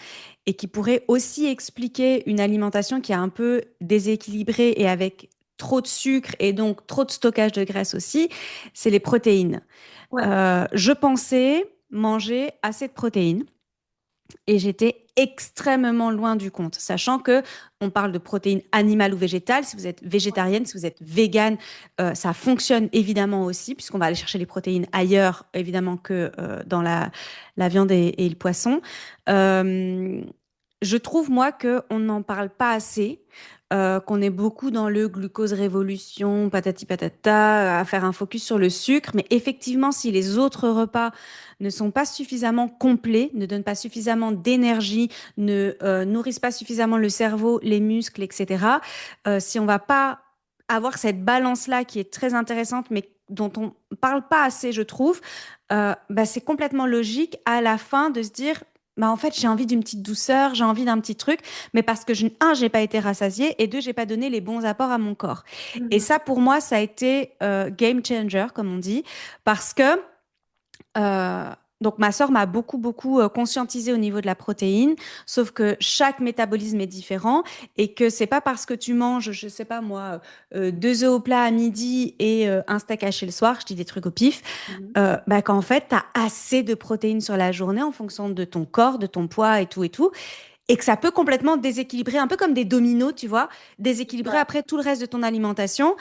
et qui pourrait aussi expliquer une alimentation qui est un peu déséquilibrée et avec trop de sucre et donc trop de stockage de graisse aussi, c'est les protéines. Ouais. Je pensais manger assez de protéines. Et j'étais extrêmement loin du compte, sachant que on parle de protéines animales ou végétales. Si vous êtes végétarienne, si vous êtes végane, ça fonctionne évidemment aussi, puisqu'on va aller chercher les protéines ailleurs, évidemment, que dans la viande et le poisson. Euh, je trouve, moi, qu'on n'en parle pas assez, qu'on est beaucoup dans le glucose révolution, patati patata, à faire un focus sur le sucre. Mais effectivement, si les autres repas ne sont pas suffisamment complets, ne donnent pas suffisamment d'énergie, ne nourrissent pas suffisamment le cerveau, les muscles, etc. Si on va pas avoir cette balance-là qui est très intéressante, mais dont on parle pas assez, je trouve, bah, c'est complètement logique à la fin de se dire, bah, en fait, j'ai envie d'une petite douceur, j'ai envie d'un petit truc, mais parce que, j'ai pas été rassasiée, et deux, j'ai pas donné les bons apports à mon corps. Et Mhm. ça, pour moi, ça a été game changer, comme on dit, parce que euh, donc ma sœur m'a beaucoup conscientisé au niveau de la protéine, sauf que chaque métabolisme est différent et que c'est pas parce que tu manges, je sais pas moi, deux œufs au plat à midi et un steak haché le soir, je dis des trucs au pif, Mhm. bah, qu'en fait tu as assez de protéines sur la journée en fonction de ton corps, de ton poids et tout, et que ça peut complètement déséquilibrer, un peu comme des dominos, tu vois, déséquilibrer Ouais. après tout le reste de ton alimentation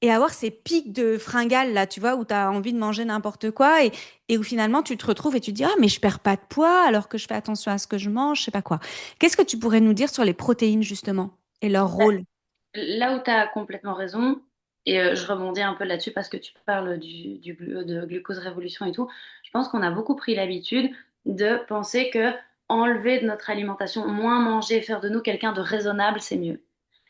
et avoir ces pics de fringales là, tu vois, où tu as envie de manger n'importe quoi et où finalement tu te retrouves et tu te dis, ah, mais je perds pas de poids alors que je fais attention à ce que je mange, je sais pas quoi. Qu'est-ce que tu pourrais nous dire sur les protéines justement et leur Bah, rôle? là où tu as complètement raison, et je rebondis un peu là-dessus parce que tu parles de glucose révolution et tout, je pense qu'on a beaucoup pris l'habitude de penser que enlever de notre alimentation, moins manger, faire de nous quelqu'un de raisonnable, c'est mieux.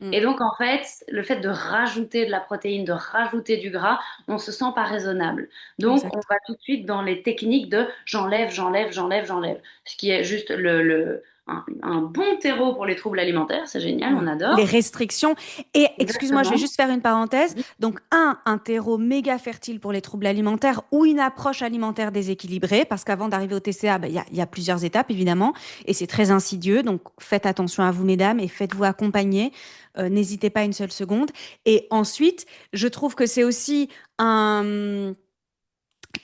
Mm, Et donc, en fait, le fait de rajouter de la protéine, de rajouter du gras, on se sent pas raisonnable. Donc, on exact. va tout de suite dans les techniques de j'enlève, j'enlève, j'enlève, j'enlève. Ce qui est juste un bon terreau pour les troubles alimentaires. C'est génial, Mm. on Les adore. restrictions. Et excuse-moi, je vais Exactement. juste faire une parenthèse. Donc, un terreau méga fertile pour les troubles alimentaires ou une approche alimentaire déséquilibrée, parce qu'avant d'arriver au TCA, ben, il y a plusieurs étapes, évidemment, et c'est très insidieux. Donc, faites attention à vous, mesdames, et faites-vous accompagner. N'hésitez pas une seule seconde. Et ensuite, je trouve que c'est aussi un...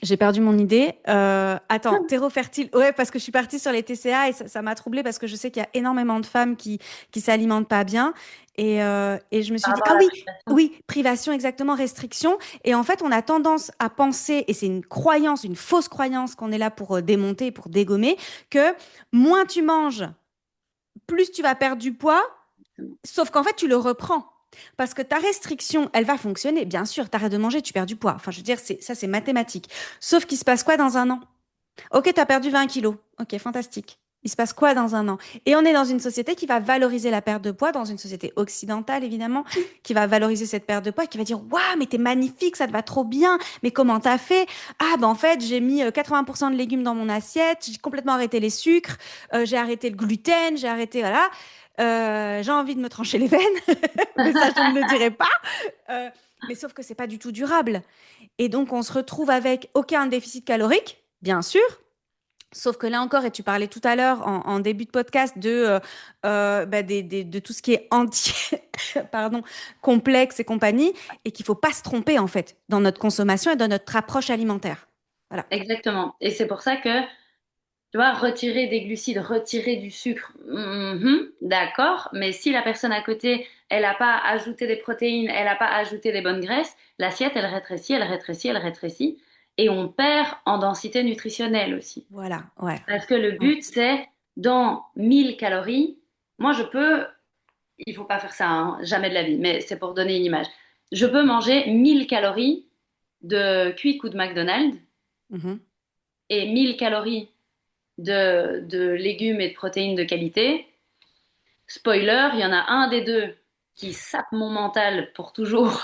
J'ai perdu mon idée. Attends, terreau fertile. Ouais, parce que je suis partie sur les TCA et ça m'a troublée parce que je sais qu'il y a énormément de femmes qui s'alimentent pas bien. Et je me Par suis dit, rapport ah à la oui, privation. oui, privation, exactement, restriction. Et en fait, on a tendance à penser, et c'est une croyance, une fausse croyance qu'on est là pour démonter, pour dégommer, que moins tu manges, plus tu vas perdre du poids, sauf qu'en fait, tu le reprends. Parce que ta restriction, elle va fonctionner. Bien sûr, t'arrêtes de manger, tu perds du poids. Enfin, je veux dire, ça, c'est mathématique. Sauf qu'il se passe quoi dans un an? Ok, t'as perdu 20 kilos. Ok, fantastique. Il se passe quoi dans un an? Et on est dans une société qui va valoriser la perte de poids, dans une société occidentale, évidemment, qui va valoriser cette perte de poids, qui va dire, waouh, mais t'es magnifique, ça te va trop bien. Mais comment t'as fait? Ah, ben en fait, j'ai mis 80% de légumes dans mon assiette, j'ai complètement arrêté les sucres, j'ai arrêté le gluten, j'ai arrêté, voilà. J'ai envie de me trancher les veines, mais ça, je ne le dirai pas. Euh, mais sauf que c'est pas du tout durable. Et donc, on se retrouve avec aucun déficit calorique, bien sûr. Sauf que là encore, et tu parlais tout à l'heure en début de podcast bah, de tout ce qui est pardon, complexe et compagnie, et qu'il faut pas se tromper en fait dans notre consommation et dans notre approche alimentaire. Voilà. Exactement. Et c'est pour ça que, tu vois, retirer des glucides, retirer du sucre, d'accord, mais si la personne à côté, elle n'a pas ajouté des protéines, elle n'a pas ajouté des bonnes graisses, l'assiette, elle rétrécit, elle rétrécit, elle rétrécit, et on perd en densité nutritionnelle aussi. Voilà, ouais. Parce que le Ouais. but, c'est dans 1000 calories, moi je peux, il faut pas faire ça, hein, jamais de la vie, mais c'est pour donner une image. Je peux manger 1000 calories de Quick ou de McDonald's Mhm. et 1000 calories de légumes et de protéines de qualité. Spoiler, il y en a un des deux qui sape mon mental pour toujours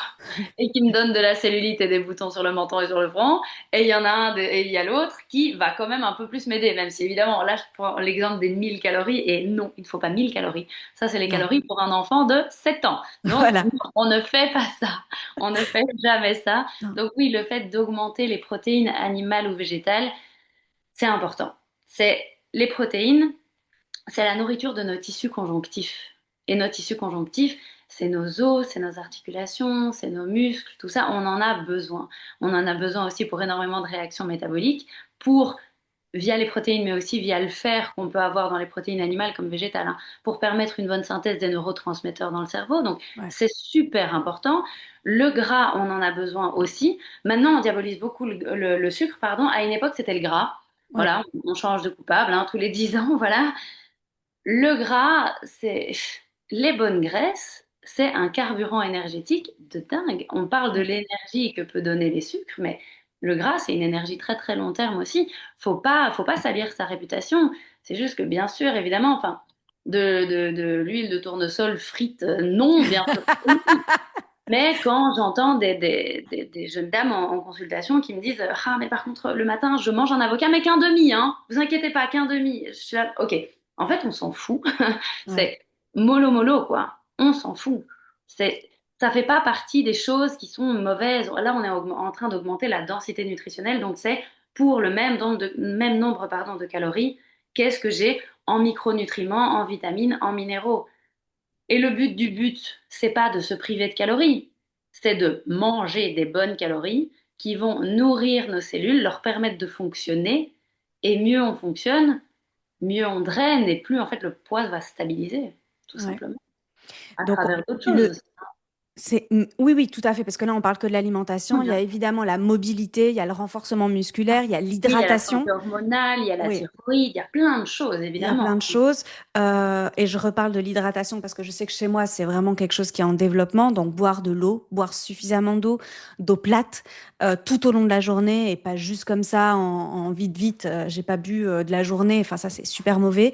et qui me donne de la cellulite et des boutons sur le menton et sur le front. Et il y en a et il y a l'autre qui va quand même un peu plus m'aider, même si évidemment, là, je prends l'exemple des 1000 calories et non, il ne faut pas 1000 calories. Ça, c'est les Non, calories pour un enfant de 7 ans. Donc, voilà. on ne fait pas ça. On ne fait jamais ça. Non. Donc oui, le fait d'augmenter les protéines animales ou végétales, c'est important. C'est les protéines, c'est la nourriture de nos tissus conjonctifs. Et nos tissus conjonctifs, c'est nos os, c'est nos articulations, c'est nos muscles, tout ça, on en a besoin. On en a besoin aussi pour énormément de réactions métaboliques, pour via les protéines, mais aussi via le fer qu'on peut avoir dans les protéines animales comme végétales, hein, pour permettre une bonne synthèse des neurotransmetteurs dans le cerveau. Donc, Ouais. c'est super important. Le gras, on en a besoin aussi. Maintenant, on diabolise beaucoup le sucre, pardon. À une époque, c'était le gras. Ouais. Voilà, on change de coupable, hein, tous les 10 ans, voilà. Le gras, c'est les bonnes graisses, c'est un carburant énergétique de dingue. On parle de Ouais. l'énergie que peut donner les sucres, mais le gras, c'est une énergie très très long terme aussi. Faut pas salir sa réputation. C'est juste que bien sûr, évidemment, enfin, de l'huile de tournesol frite, non, bien sûr. Mais quand j'entends des jeunes dames en consultation qui me disent ah, mais par contre, le matin, je mange un avocat, mais qu'un demi, hein. Vous inquiétez pas, qu'un demi. Je suis là, ok. En fait, on s'en fout. Ouais. C'est mollo mollo, quoi. On s'en fout. C'est, ça fait pas partie des choses qui sont mauvaises. Là, on est en train d'augmenter la densité nutritionnelle, donc c'est pour le même nombre, pardon, de calories, qu'est-ce que j'ai en micronutriments, en vitamines, en minéraux. Et le but du but, c'est pas de se priver de calories, c'est de manger des bonnes calories qui vont nourrir nos cellules, leur permettre de fonctionner. Et mieux on fonctionne, mieux on draine et plus en fait le poids va se stabiliser, tout Ouais. simplement, à Donc, travers d'autres tu choses le, aussi. Oui, oui, tout à fait, parce que là, on parle que de Oui, l'alimentation. Il y bien a sûr. évidemment la mobilité, il y a le renforcement musculaire, il y a Oui, il y a la l'hydratation. santé hormonale, il y a la Oui, thyroïde, il y a plein de choses, il y a évidemment. plein de choses. Et je reparle de l'hydratation parce que je sais que chez moi, c'est vraiment quelque chose qui est en développement. Donc, boire de l'eau, boire suffisamment d'eau, d'eau plate, tout au long de la journée et pas juste comme ça en vite, vite. J'ai pas bu de la journée. Enfin, ça, c'est super mauvais.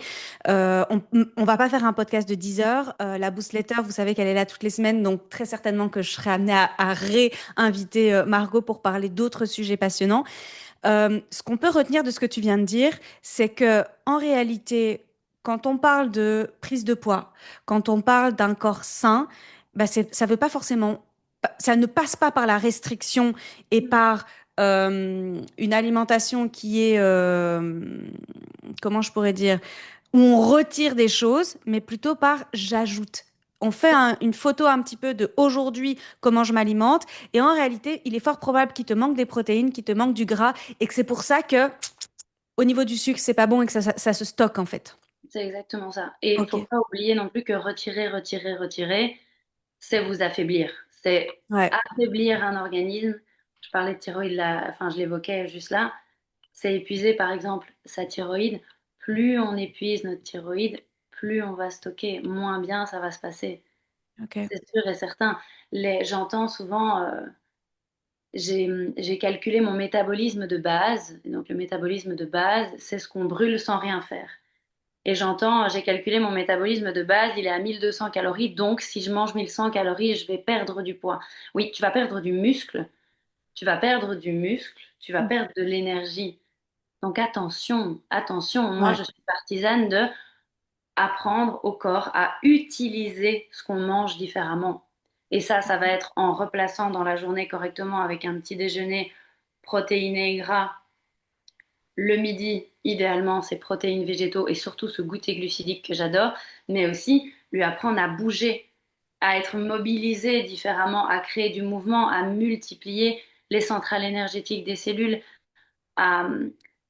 On va pas faire un podcast de 10 heures. La Boostletter, vous savez qu'elle est là toutes les semaines. Donc, très certainement que je serai amenée à réinviter Margot pour parler d'autres sujets passionnants. Ce qu'on peut retenir de ce que tu viens de dire, c'est que en réalité, quand on parle de prise de poids, quand on parle d'un corps sain, bah ça veut pas forcément, ça ne passe pas par la restriction et par une alimentation qui est, comment je pourrais dire, où on retire des choses, mais plutôt par j'ajoute. On fait une photo un petit peu de aujourd'hui, comment je m'alimente, et en réalité, il est fort probable qu'il te manque des protéines, qu'il te manque du gras, et que c'est pour ça que au niveau du sucre, c'est pas bon et que ça se stocke en fait. C'est exactement ça. Et il Ok. faut pas oublier non plus que retirer, retirer, retirer, c'est vous affaiblir. C'est Ouais. affaiblir un organisme. Je parlais de thyroïde là, enfin je l'évoquais juste là. C'est épuiser par exemple sa thyroïde. Plus on épuise notre thyroïde, plus on va stocker, moins bien ça va se passer. Ok. C'est sûr et certain. J'entends souvent, j'ai calculé mon métabolisme de base. Et donc le métabolisme de base, c'est ce qu'on brûle sans rien faire. Et j'entends, j'ai calculé mon métabolisme de base, il est à 1200 calories, donc si je mange 1100 calories, je vais perdre du poids. Oui, tu vas perdre du muscle, tu vas perdre du muscle, tu vas perdre de l'énergie. Donc attention, attention, moi Ouais. je suis partisane de apprendre au corps à utiliser ce qu'on mange différemment. Et ça va être en replaçant dans la journée correctement avec un petit déjeuner protéiné et gras. Le midi, idéalement, c'est protéines végétaux et surtout ce goûter glucidique que j'adore, mais aussi lui apprendre à bouger, à être mobilisé différemment, à créer du mouvement, à multiplier les centrales énergétiques des cellules. À,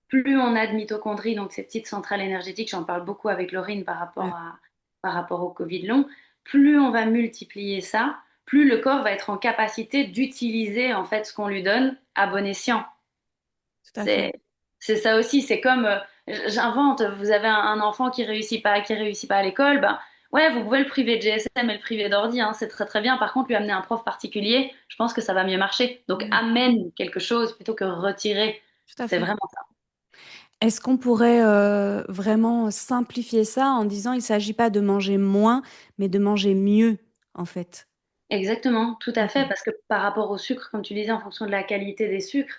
plus on a de mitochondries, donc ces petites centrales énergétiques, j'en parle beaucoup avec Laurine Ouais. par rapport au Covid long, plus on va multiplier ça, plus le corps va être en capacité d'utiliser en fait ce qu'on lui donne à bon escient. Tout à fait. C'est, c'est ça aussi, c'est comme, j'invente, vous avez un enfant qui réussit pas à l'école, ben, ouais, vous pouvez le priver de GSM et le priver d'ordi, hein, c'est très très bien. Par contre, lui amener un prof particulier, je pense que ça va mieux marcher. Donc, Ouais. amène quelque chose plutôt que retirer. Tout à C'est fait. vraiment ça. Est-ce qu'on pourrait vraiment simplifier ça en disant il ne s'agit pas de manger moins, mais de manger mieux, en fait? Exactement, tout à Ok. fait, parce que par rapport au sucre, comme tu disais, en fonction de la qualité des sucres,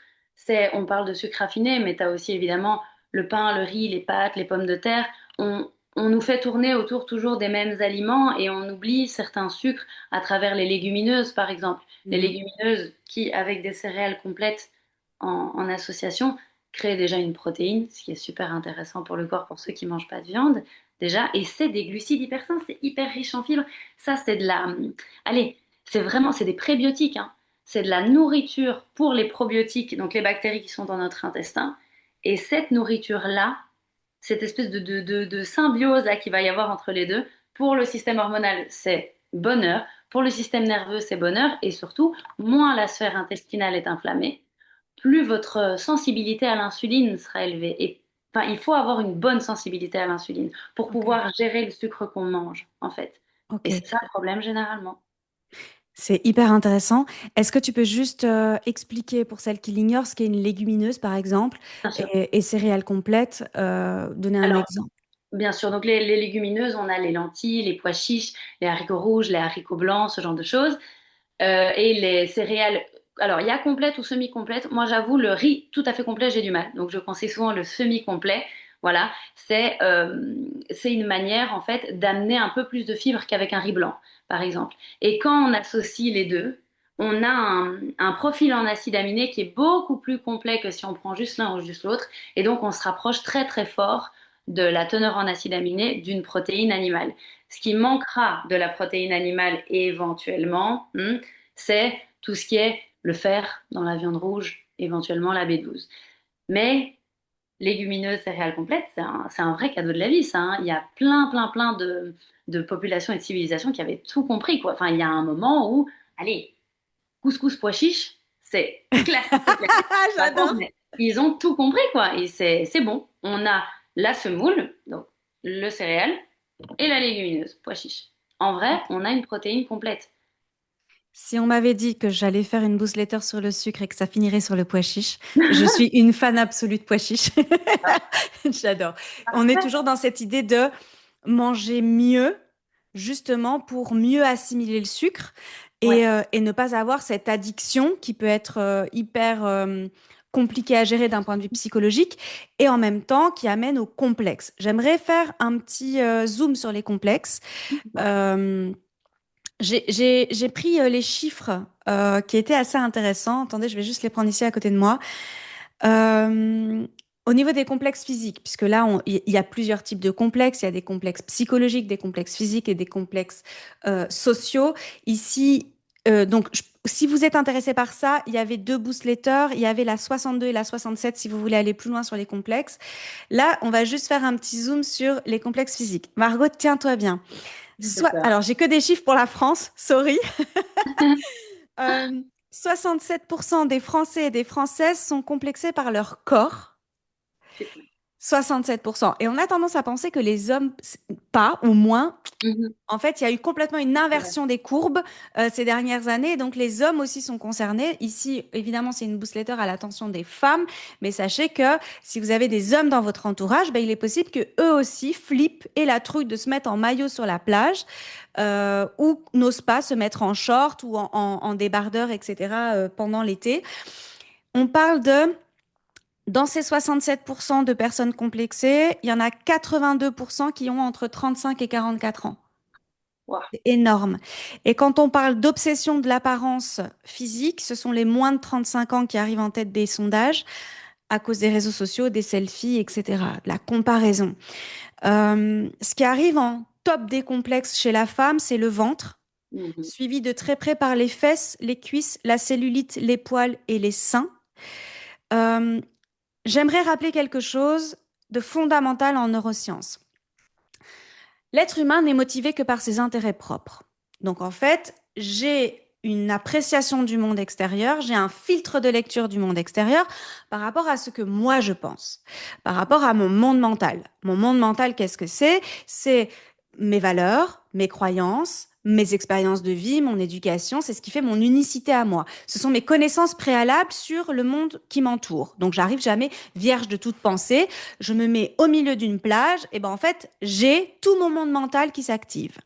on parle de sucre raffiné, mais tu as aussi évidemment le pain, le riz, les pâtes, les pommes de terre. On nous fait tourner autour toujours des mêmes aliments et on oublie certains sucres à travers les légumineuses, par exemple. Les Mhm. légumineuses qui, avec des céréales complètes en association, créent déjà une protéine, ce qui est super intéressant pour le corps, pour ceux qui mangent pas de viande, déjà, et c'est des glucides hyper sains, c'est hyper riche en fibres. Ça, c'est de la... Allez, c'est des prébiotiques, hein. C'est de la nourriture pour les probiotiques, donc les bactéries qui sont dans notre intestin. Et cette nourriture-là, cette espèce de symbiose là qu'il va y avoir entre les deux, pour le système hormonal, c'est bonheur. Pour le système nerveux, c'est bonheur. Et surtout, moins la sphère intestinale est inflammée, plus votre sensibilité à l'insuline sera élevée. Et enfin, il faut avoir une bonne sensibilité à l'insuline pour Ok. pouvoir gérer le sucre qu'on mange, en fait. Ok. Et c'est ça le problème généralement. C'est hyper intéressant. Est-ce que tu peux juste expliquer pour celles qui l'ignorent ce qu'est une légumineuse, par exemple, Bien sûr. et céréales complètes, donner un Alors, exemple? bien sûr, donc les légumineuses, on a les lentilles, les pois chiches, les haricots rouges, les haricots blancs, ce genre de choses. Et les céréales, alors il y a complète ou semi-complète. Moi, j'avoue, le riz tout à fait complet, j'ai du mal. Donc, je conseille souvent le semi-complet. Voilà, c'est une manière en fait d'amener un peu plus de fibres qu'avec un riz blanc, par exemple. Et quand on associe les deux, on a un profil en acides aminés qui est beaucoup plus complet que si on prend juste l'un ou juste l'autre. Et donc, on se rapproche très très fort de la teneur en acides aminés d'une protéine animale. Ce qui manquera de la protéine animale éventuellement, c'est tout ce qui est le fer dans la viande rouge, éventuellement la B12. Mais légumineuses, céréales complètes, c'est un vrai cadeau de la vie, ça, hein. Il y a plein, plein, plein de populations et de civilisations qui avaient tout compris, quoi. Enfin, il y a un moment où, allez, couscous pois chiche, c'est classique, c'est classique. D'accord, J'adore. mais ils ont tout compris, quoi. Et c'est bon. On a la semoule, donc le céréal, et la légumineuse, pois chiche. En vrai, on a une protéine complète. Si on m'avait dit que j'allais faire une newsletter sur le sucre et que ça finirait sur le pois chiche, je suis une fan absolue de pois chiche. J'adore. On est Parfait. toujours dans cette idée de manger mieux, justement pour mieux assimiler le sucre Ouais. et ne pas avoir cette addiction qui peut être hyper compliquée à gérer d'un point de vue psychologique et en même temps qui amène au complexe. J'aimerais faire un petit zoom sur les complexes. Euh, j'ai pris les chiffres qui étaient assez intéressants. Attendez, je vais juste les prendre ici à côté de moi. Euh, Au niveau des complexes physiques, puisque là, il y a plusieurs types de complexes. Il y a des complexes psychologiques, des complexes physiques et des complexes sociaux. Ici, si vous êtes intéressé par ça, il y avait deux newsletters. Il y avait la 62 et la 67 si vous voulez aller plus loin sur les complexes. Là, on va juste faire un petit zoom sur les complexes physiques. Margot, tiens-toi bien. D'accord. Alors, j'ai que des chiffres pour la France, sorry. 67% des Français et des Françaises sont complexés par leur corps. 67%. Et on a tendance à penser que les hommes, pas ou moins. Mhm. En fait, il y a eu complètement une Ouais. inversion des courbes ces dernières années. Donc, les hommes aussi sont concernés. Ici, évidemment, c'est une newsletter à l'attention des femmes. Mais sachez que si vous avez des hommes dans votre entourage, ben, il est possible que eux aussi flippent et la trouille de se mettre en maillot sur la plage ou n'osent pas se mettre en short ou en débardeur, etc. Pendant l'été. On parle de dans ces 67% de personnes complexées, il y en a 82% qui ont entre 35 et 44 ans. Wow. C'est énorme. Et quand on parle d'obsession de l'apparence physique, ce sont les moins de 35 ans qui arrivent en tête des sondages à cause des réseaux sociaux, des selfies, etc., de la comparaison. Ce qui arrive en top des complexes chez la femme, c'est le ventre, Mhm. suivi de très près par les fesses, les cuisses, la cellulite, les poils et les seins. Euh, J'aimerais rappeler quelque chose de fondamental en neurosciences. L'être humain n'est motivé que par ses intérêts propres. Donc en fait, j'ai une appréciation du monde extérieur, j'ai un filtre de lecture du monde extérieur par rapport à ce que moi je pense, par rapport à mon monde mental. Mon monde mental, qu'est-ce que c'est? C'est mes valeurs, mes croyances, mes expériences de vie, mon éducation, c'est ce qui fait mon unicité à moi. Ce sont mes connaissances préalables sur le monde qui m'entoure. Donc j'arrive jamais vierge de toute pensée, je me mets au milieu d'une plage, et ben en fait, j'ai tout mon monde mental qui s'active.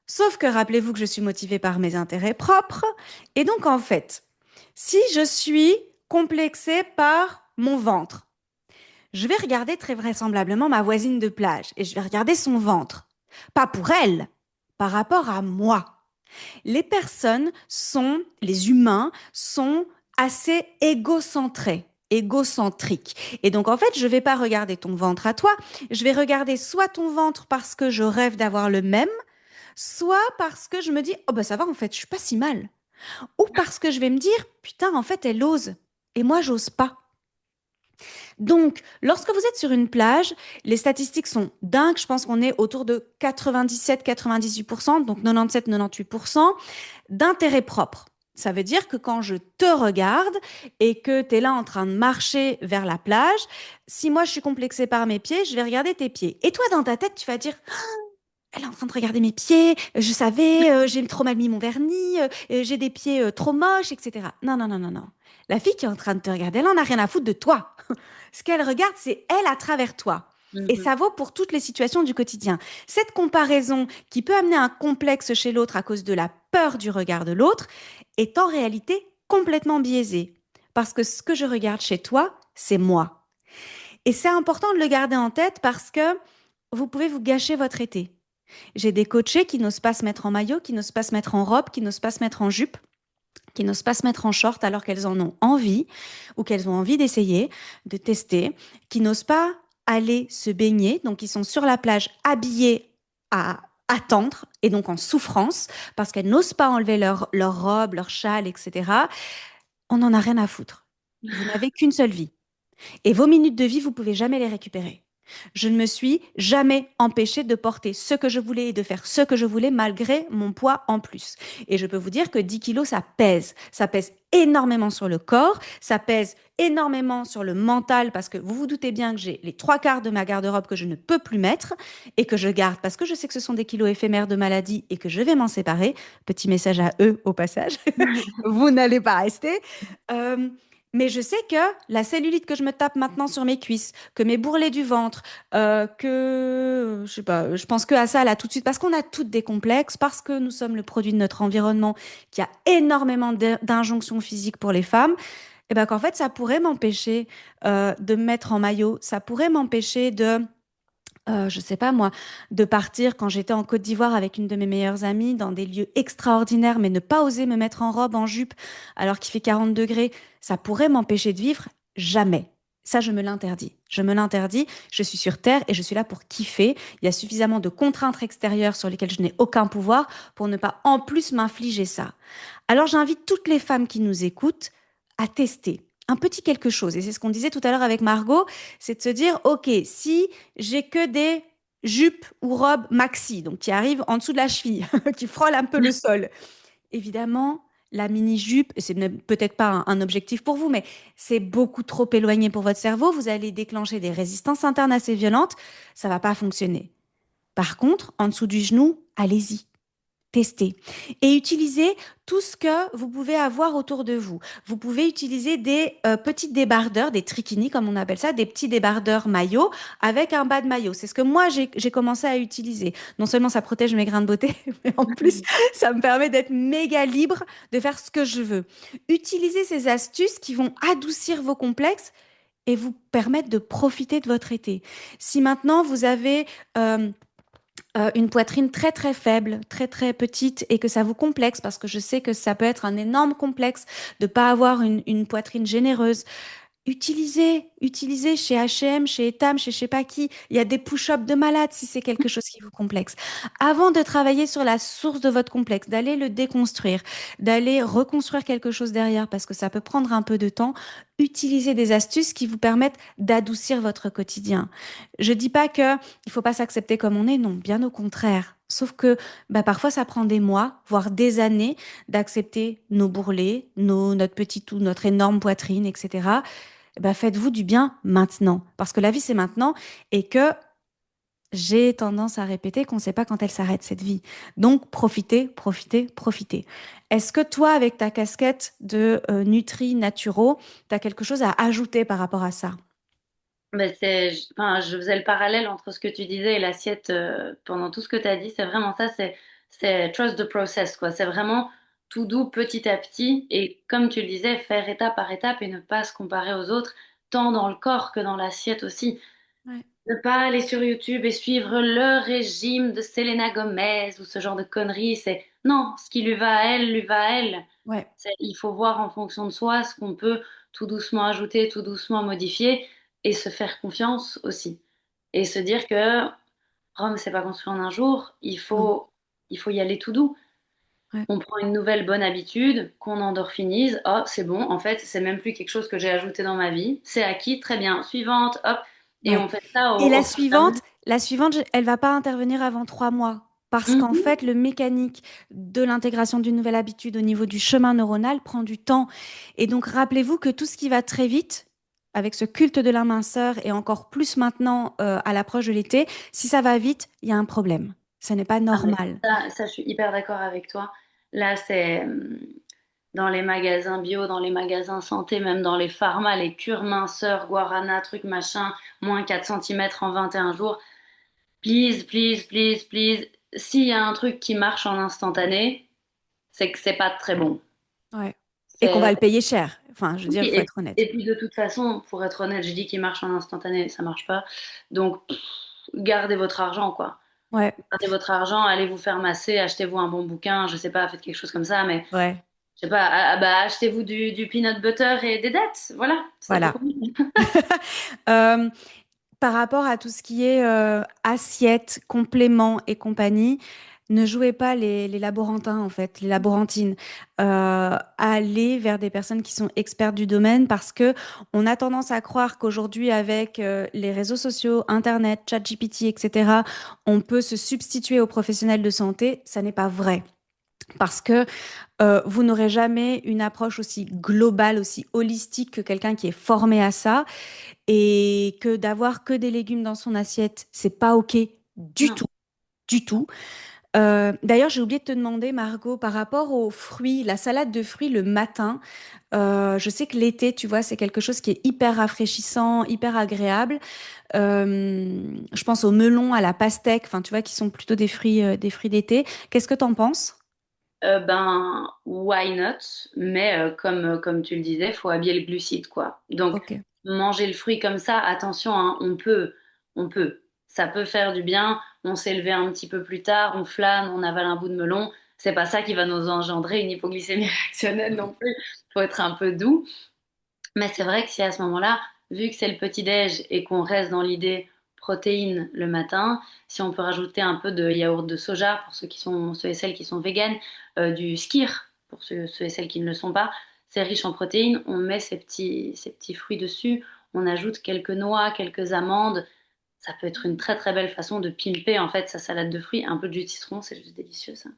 Sauf que rappelez-vous que je suis motivée par mes intérêts propres, et donc en fait, si je suis complexée par mon ventre, je vais regarder très vraisemblablement ma voisine de plage et je vais regarder son ventre. Pas pour elle, par rapport à moi. Les personnes sont, les humains sont assez égocentrés, égocentriques. Et donc, en fait, je ne vais pas regarder ton ventre à toi, je vais regarder soit ton ventre parce que je rêve d'avoir le même, soit parce que je me dis, oh ben ça va, en fait, je suis pas si mal. Ou parce que je vais me dire, putain, en fait, elle ose. Et moi, j'ose pas. Donc, lorsque vous êtes sur une plage, les statistiques sont dingues. Je pense qu'on est autour de 97-98%, donc 97-98% d'intérêt propre. Ça veut dire que quand je te regarde et que tu es là en train de marcher vers la plage, si moi je suis complexée par mes pieds, je vais regarder tes pieds. Et toi, dans ta tête, tu vas dire, elle est en train de regarder mes pieds, je savais, j'ai trop mal mis mon vernis, j'ai des pieds trop moches, etc. Non, non, non, non, non. La fille qui est en train de te regarder, elle en a rien à foutre de toi. Ce qu'elle regarde, c'est elle à travers toi. Et Mhm. ça vaut pour toutes les situations du quotidien. Cette comparaison qui peut amener un complexe chez l'autre à cause de la peur du regard de l'autre est en réalité complètement biaisée. Parce que ce que je regarde chez toi, c'est moi. Et c'est important de le garder en tête parce que vous pouvez vous gâcher votre été. J'ai des coachés qui n'osent pas se mettre en maillot, qui n'osent pas se mettre en robe, qui n'osent pas se mettre en jupe, qui n'osent pas se mettre en short alors qu'elles en ont envie ou qu'elles ont envie d'essayer, de tester, qui n'osent pas aller se baigner, donc ils sont sur la plage habillés à attendre et donc en souffrance parce qu'elles n'osent pas enlever leur robe, leur châle, etc. On n'en a rien à foutre. Vous n'avez qu'une seule vie. Et vos minutes de vie, vous pouvez jamais les récupérer. Je ne me suis jamais empêchée de porter ce que je voulais et de faire ce que je voulais malgré mon poids en plus. Et je peux vous dire que 10 kilos, ça pèse. Ça pèse énormément sur le corps, ça pèse énormément sur le mental parce que vous vous doutez bien que j'ai les trois quarts de ma garde-robe que je ne peux plus mettre et que je garde parce que je sais que ce sont des kilos éphémères de maladie et que je vais m'en séparer. Petit message à eux au passage. Vous n'allez pas rester. Euh, mais je sais que la cellulite que je me tape maintenant sur mes cuisses, que mes bourrelets du ventre, je sais pas, je pense que à ça là tout de suite, parce qu'on a toutes des complexes, parce que nous sommes le produit de notre environnement, qui a énormément d'injonctions physiques pour les femmes, et ben qu'en fait ça pourrait m'empêcher de me mettre en maillot, ça pourrait m'empêcher de je sais pas moi, de partir quand j'étais en Côte d'Ivoire avec une de mes meilleures amies dans des lieux extraordinaires, mais ne pas oser me mettre en robe, en jupe, alors qu'il fait 40 degrés, ça pourrait m'empêcher de vivre. Jamais. Ça, je me l'interdis. Je me l'interdis. Je suis sur Terre et je suis là pour kiffer. Il y a suffisamment de contraintes extérieures sur lesquelles je n'ai aucun pouvoir pour ne pas en plus m'infliger ça. Alors j'invite toutes les femmes qui nous écoutent à tester un petit quelque chose. Et c'est ce qu'on disait tout à l'heure avec Margot, c'est de se dire, OK, si j'ai que des jupes ou robes maxi, donc qui arrivent en dessous de la cheville, qui frôlent un peu le sol, évidemment, la mini-jupe, c'est peut-être pas un objectif pour vous, mais c'est beaucoup trop éloigné pour votre cerveau. Vous allez déclencher des résistances internes assez violentes. Ça va pas fonctionner. Par contre, en dessous du genou, allez-y. Tester et utiliser tout ce que vous pouvez avoir autour de vous. Vous pouvez utiliser des petits débardeurs, des trikinis comme on appelle ça, des petits débardeurs maillot avec un bas de maillot. C'est ce que moi j'ai commencé à utiliser. Non seulement ça protège mes grains de beauté, mais en plus ça me permet d'être méga libre de faire ce que je veux. Utilisez ces astuces qui vont adoucir vos complexes et vous permettre de profiter de votre été. Si maintenant vous avez une poitrine très très faible, très très petite et que ça vous complexe parce que je sais que ça peut être un énorme complexe de pas avoir une poitrine généreuse. Utilisez chez H&M, chez Etam, chez je sais pas qui. Il y a des push-ups de malade si c'est quelque chose qui vous complexe. Avant de travailler sur la source de votre complexe, d'aller le déconstruire, d'aller reconstruire quelque chose derrière parce que ça peut prendre un peu de temps, utilisez des astuces qui vous permettent d'adoucir votre quotidien. Je dis pas que il faut pas s'accepter comme on est, non, bien au contraire. Sauf que bah, parfois ça prend des mois, voire des années d'accepter nos bourrelets, notre petit tout, notre énorme poitrine, etc. Bah, faites-vous du bien maintenant. Parce que la vie, c'est maintenant et que j'ai tendance à répéter qu'on ne sait pas quand elle s'arrête, cette vie. Donc, profitez, profitez, profitez. Est-ce que toi, avec ta casquette de Nutri Naturo, tu as quelque chose à ajouter par rapport à ça? Mais enfin, je faisais le parallèle entre ce que tu disais et l'assiette pendant tout ce que tu as dit. C'est vraiment ça, c'est trust the process, quoi. C'est vraiment tout doux petit à petit. Et comme tu le disais, faire étape par étape et ne pas se comparer aux autres, tant dans le corps que dans l'assiette aussi. Ouais, Ne pas aller sur YouTube et suivre le régime de Selena Gomez ou ce genre de conneries. C'est non, ce qui lui va à elle, lui va à elle. ouais, Il faut voir en fonction de soi ce qu'on peut tout doucement ajouter, tout doucement modifier et se faire confiance aussi. Et se dire que Rome, c'est pas construit en un jour, non, il faut y aller tout doux. ouais. On prend une nouvelle bonne habitude, qu'on endorphinise, oh, c'est bon, en fait, c'est même plus quelque chose que j'ai ajouté dans ma vie, c'est acquis, très bien, suivante, hop, et Ouais. on fait ça Et au fur et à mesure. la suivante, elle va pas intervenir avant 3 mois. Parce qu'en Mhm. fait, le mécanique de l'intégration d'une nouvelle habitude au niveau du chemin neuronal prend du temps. Et donc, rappelez-vous que tout ce qui va très vite, avec ce culte de la minceur et encore plus maintenant à l'approche de l'été, si ça va vite, il y a un problème. Ce n'est pas Ah, mais normal. ça, je suis hyper d'accord avec toi. Là, c'est dans les magasins bio, dans les magasins santé, même dans les pharma, les cures minceurs, guarana, truc machin, moins 4 centimètres en 21 jours. Please, please, please, please. S'il y a un truc qui marche en instantané, c'est que c'est pas très bon. Ouais. Et qu'on va C'est le payer cher. Enfin, je veux dire, il faut et, être honnête. et puis de toute façon, pour être honnête, je dis qu'il marche en instantané, ça marche pas. Donc gardez votre argent, quoi. Ouais, Gardez votre argent, allez vous faire masser, achetez-vous un bon bouquin, je sais pas, faites quelque chose comme ça, mais ouais, je sais pas, bah, achetez-vous du peanut butter et des dattes, voilà, c'est voilà. beaucoup mieux. Euh, Par rapport à tout ce qui est assiette, compléments et compagnie, ne jouez pas les laborantins, en fait, les laborantines. Allez vers des personnes qui sont expertes du domaine parce que on a tendance à croire qu'aujourd'hui, avec les réseaux sociaux, Internet, ChatGPT, etc., on peut se substituer aux professionnels de santé. Ça n'est pas vrai. Parce que vous n'aurez jamais une approche aussi globale, aussi holistique que quelqu'un qui est formé à ça et que d'avoir que des légumes dans son assiette, c'est pas OK du Non. tout, du tout. D'ailleurs, j'ai oublié de te demander, Margot, par rapport aux fruits, la salade de fruits le matin, je sais que l'été, tu vois, c'est quelque chose qui est hyper rafraîchissant, hyper agréable. Je pense aux melons, à la pastèque, enfin, tu vois, qui sont plutôt des fruits d'été. Qu'est-ce que t'en penses? Ben, why not? Mais comme tu le disais, faut habiller le glucide, quoi. Donc, Ok. manger le fruit comme ça, attention, hein, on peut. Ça peut faire du bien. On s'est levé un petit peu plus tard, on flâne, on avale un bout de melon. C'est pas ça qui va nous engendrer une hypoglycémie réactionnelle non plus. Faut être un peu doux. Mais c'est vrai que si à ce moment-là, vu que c'est le petit-déj et qu'on reste dans l'idée protéines le matin, si on peut rajouter un peu de yaourt de soja pour ceux et celles qui sont véganes, du skyr pour ceux et celles qui ne le sont pas, c'est riche en protéines. On met ces petits fruits dessus, on ajoute quelques noix, quelques amandes. Ça peut être une très très belle façon de pimper en fait sa salade de fruits. Un peu de jus de citron, c'est juste délicieux ça.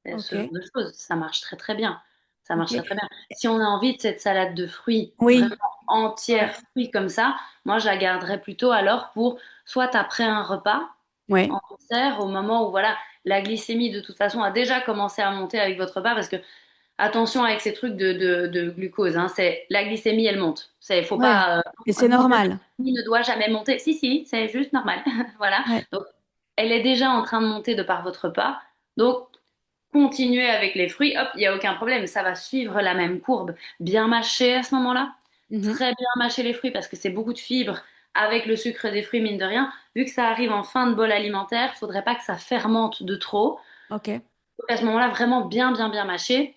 Ok. Ce genre de choses. Ça marche très très bien. Ça marche très Ok. très bien. Si on a envie de cette salade de fruits vraiment Oui. entière, fruits comme ça, moi je la garderais plutôt alors pour soit après un repas, Ouais. en dessert, au moment où voilà, la glycémie de toute façon a déjà commencé à monter avec votre repas, parce que attention avec ces trucs de glucose, hein, c'est la glycémie elle monte. C'est faut Ouais. pas Et c'est votre normal. glycémie ne doit jamais monter. Si si, c'est juste normal. Voilà. Ouais. Donc elle est déjà en train de monter de par votre repas. Donc continuez avec les fruits, hop, il n'y a aucun problème, ça va suivre la même courbe. Bien mâcher à ce moment-là, Mhm. très bien mâcher les fruits parce que c'est beaucoup de fibres avec le sucre des fruits, mine de rien. Vu que ça arrive en fin de bol alimentaire, il ne faudrait pas que ça fermente de trop. Ok. Donc à ce moment-là, vraiment bien, bien, bien mâcher.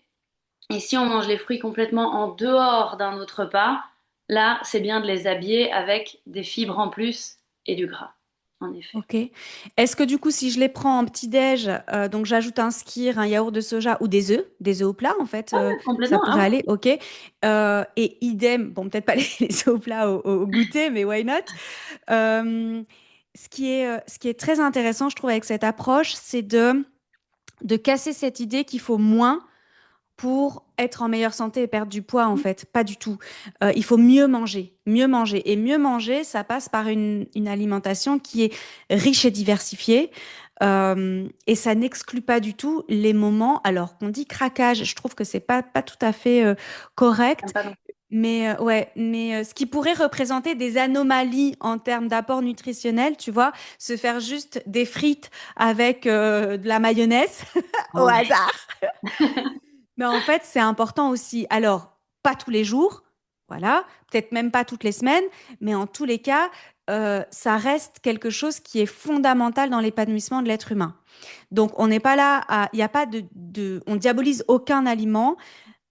Et si on mange les fruits complètement en dehors d'un autre repas, là, c'est bien de les habiller avec des fibres en plus et du gras, en effet. Ok. Est-ce que du coup, si je les prends en petit-déj, donc j'ajoute un skyr, un yaourt de soja ou des œufs au plat, en fait, ça Complètement, pourrait hein? aller, ok. Et idem, bon, peut-être pas les œufs au plat au goûter, mais why not? Euh, ce qui est très intéressant, je trouve, avec cette approche, c'est de casser cette idée qu'il faut moins pour être en meilleure santé et perdre du poids, en fait. Pas du tout. Il faut mieux manger. Mieux manger. Et mieux manger, ça passe par une alimentation qui est riche et diversifiée. Et ça n'exclut pas du tout les moments, alors qu'on dit craquage, je trouve que c'est pas tout à fait correct, mais ouais, mais ce qui pourrait représenter des anomalies en termes d'apport nutritionnel, tu vois, se faire juste des frites avec de la mayonnaise au Ouais. hasard. Mais en fait, c'est important aussi. Alors, pas tous les jours, voilà, peut-être même pas toutes les semaines, mais en tous les cas, ça reste quelque chose qui est fondamental dans l'épanouissement de l'être humain. Donc, on n'est pas là à, il n'y a pas on diabolise aucun aliment,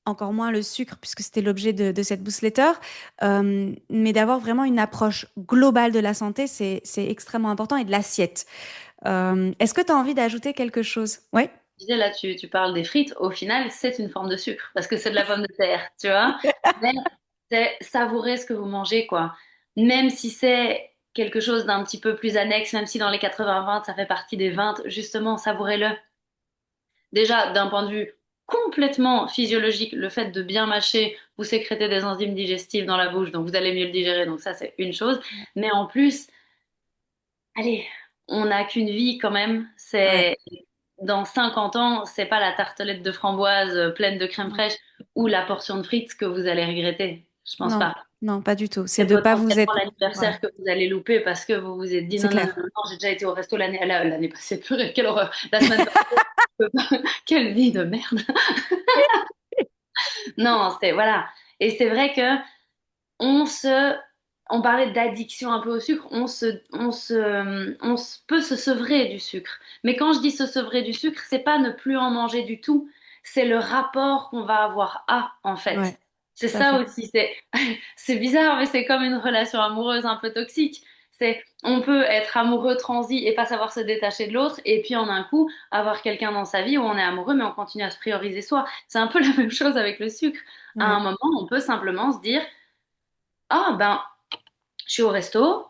encore moins le sucre, puisque c'était l'objet de cette newsletter, mais d'avoir vraiment une approche globale de la santé, c'est extrêmement important et de l'assiette. Est-ce que tu as envie d'ajouter quelque chose? Oui. Je disais là, tu parles des frites, au final, c'est une forme de sucre, parce que c'est de la pomme de terre, tu vois. Mais c'est savourer ce que vous mangez, quoi. Même si c'est quelque chose d'un petit peu plus annexe, même si dans les 80-20, ça fait partie des 20, justement, savourez-le. Déjà, d'un point de vue complètement physiologique, le fait de bien mâcher, vous sécrétez des enzymes digestives dans la bouche, donc vous allez mieux le digérer, donc ça, c'est une chose. Mais en plus, allez, on n'a qu'une vie quand même. Ouais. dans 50 ans, c'est pas la tartelette de framboise pleine de crème Non, fraîche ou la portion de frites que vous allez regretter. Je pense non, pas. non, pas du tout. C'est C'est de pas vous potentiellement être. Ouais, l'anniversaire que vous allez louper parce que vous vous êtes dit c'est non, non, non, clair. non, non, j'ai déjà été au resto l'année passée, purée, quelle horreur. La semaine passée, quelle vie de merde. Non, c'est voilà. Et c'est vrai que on se, on parlait d'addiction un peu au sucre, peut se sevrer du sucre. Mais quand je dis se sevrer du sucre, c'est pas ne plus en manger du tout, c'est le rapport qu'on va avoir à, en Ouais, fait. C'est tout à ça fait. aussi, c'est bizarre, mais c'est comme une relation amoureuse un peu toxique. On peut être amoureux transi et pas savoir se détacher de l'autre, et puis en un coup, avoir quelqu'un dans sa vie où on est amoureux, mais on continue à se prioriser soi. C'est un peu la même chose avec le sucre. À un Ouais, moment, on peut simplement se dire, ah ben, je suis au resto,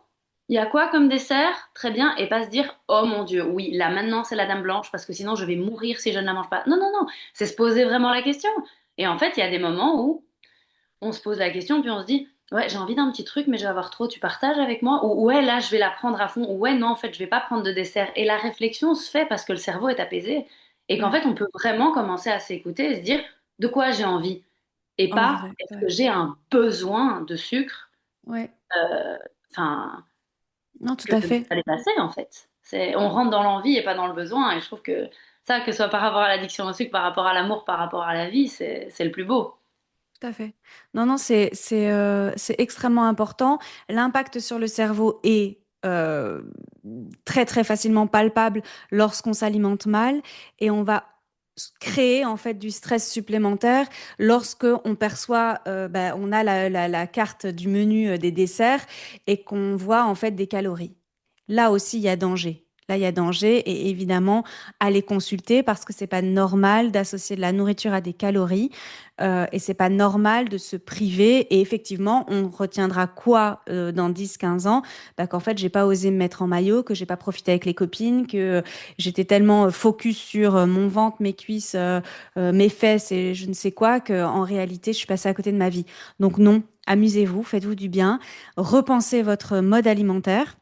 il y a quoi comme dessert? Très bien, et pas se dire, oh mon Dieu, oui, là maintenant c'est la dame blanche parce que sinon je vais mourir si je ne la mange pas. Non, non, non, c'est se poser vraiment la question. Et en fait, il y a des moments où on se pose la question, puis on se dit, ouais, j'ai envie d'un petit truc, mais je vais avoir trop, tu partages avec moi? Ou ouais, là, je vais la prendre à fond. Ou ouais, non, en fait, je vais pas prendre de dessert. Et la réflexion se fait parce que le cerveau est apaisé et qu'en ouais, fait, on peut vraiment commencer à s'écouter et se dire, de quoi j'ai envie? Et en pas, vrai, est-ce ouais. que j'ai un besoin de sucre? Ouais, Enfin, non, tout que à je ne peux fait. pas dépasser en fait. On rentre dans l'envie et pas dans le besoin. Et je trouve que ça, que ce soit par rapport à l'addiction au sucre, par rapport à l'amour, par rapport à la vie, c'est le plus beau. Tout à fait. Non, non, c'est extrêmement important. L'impact sur le cerveau est très, très facilement palpable lorsqu'on s'alimente mal et on va créer en fait du stress supplémentaire lorsque on perçoit, on a la carte du menu des desserts et qu'on voit en fait des calories. Là aussi, il y a danger. Là, il y a danger et évidemment, aller consulter parce que c'est pas normal d'associer de la nourriture à des calories. Et c'est pas normal de se priver. Et effectivement, on retiendra quoi dans 10, 15 ans? Bah, qu'en fait, j'ai pas osé me mettre en maillot, que j'ai pas profité avec les copines, que j'étais tellement focus sur mon ventre, mes cuisses, mes fesses et je ne sais quoi, que en réalité, je suis passée à côté de ma vie. Donc non, amusez-vous, faites-vous du bien, repensez votre mode alimentaire.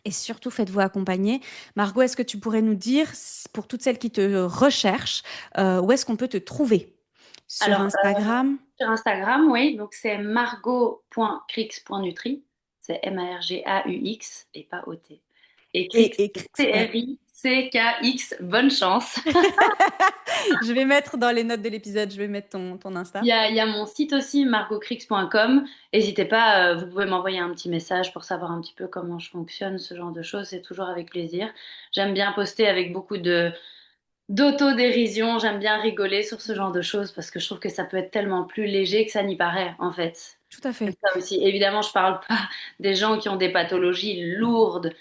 Et surtout, faites-vous accompagner. Margot, est-ce que tu pourrais nous dire, pour toutes celles qui te recherchent, où est-ce qu'on peut te trouver? Sur Alors, Instagram? sur Instagram, oui, donc c'est margot.crix.nutri. C'est Margaux et pas OT. Et Crix, Et c'est ouais. CRICKX, bonne chance. Je vais mettre dans les notes de l'épisode, je vais mettre ton Insta. Il y a mon site aussi, margotcrix.com. N'hésitez pas, vous pouvez m'envoyer un petit message pour savoir un petit peu comment je fonctionne, ce genre de choses, c'est toujours avec plaisir. J'aime bien poster avec beaucoup de d'autodérision, j'aime bien rigoler sur ce genre de choses parce que je trouve que ça peut être tellement plus léger que ça n'y paraît, en fait. Tout à C'est fait. ça aussi. Évidemment, je parle pas des gens qui ont des pathologies lourdes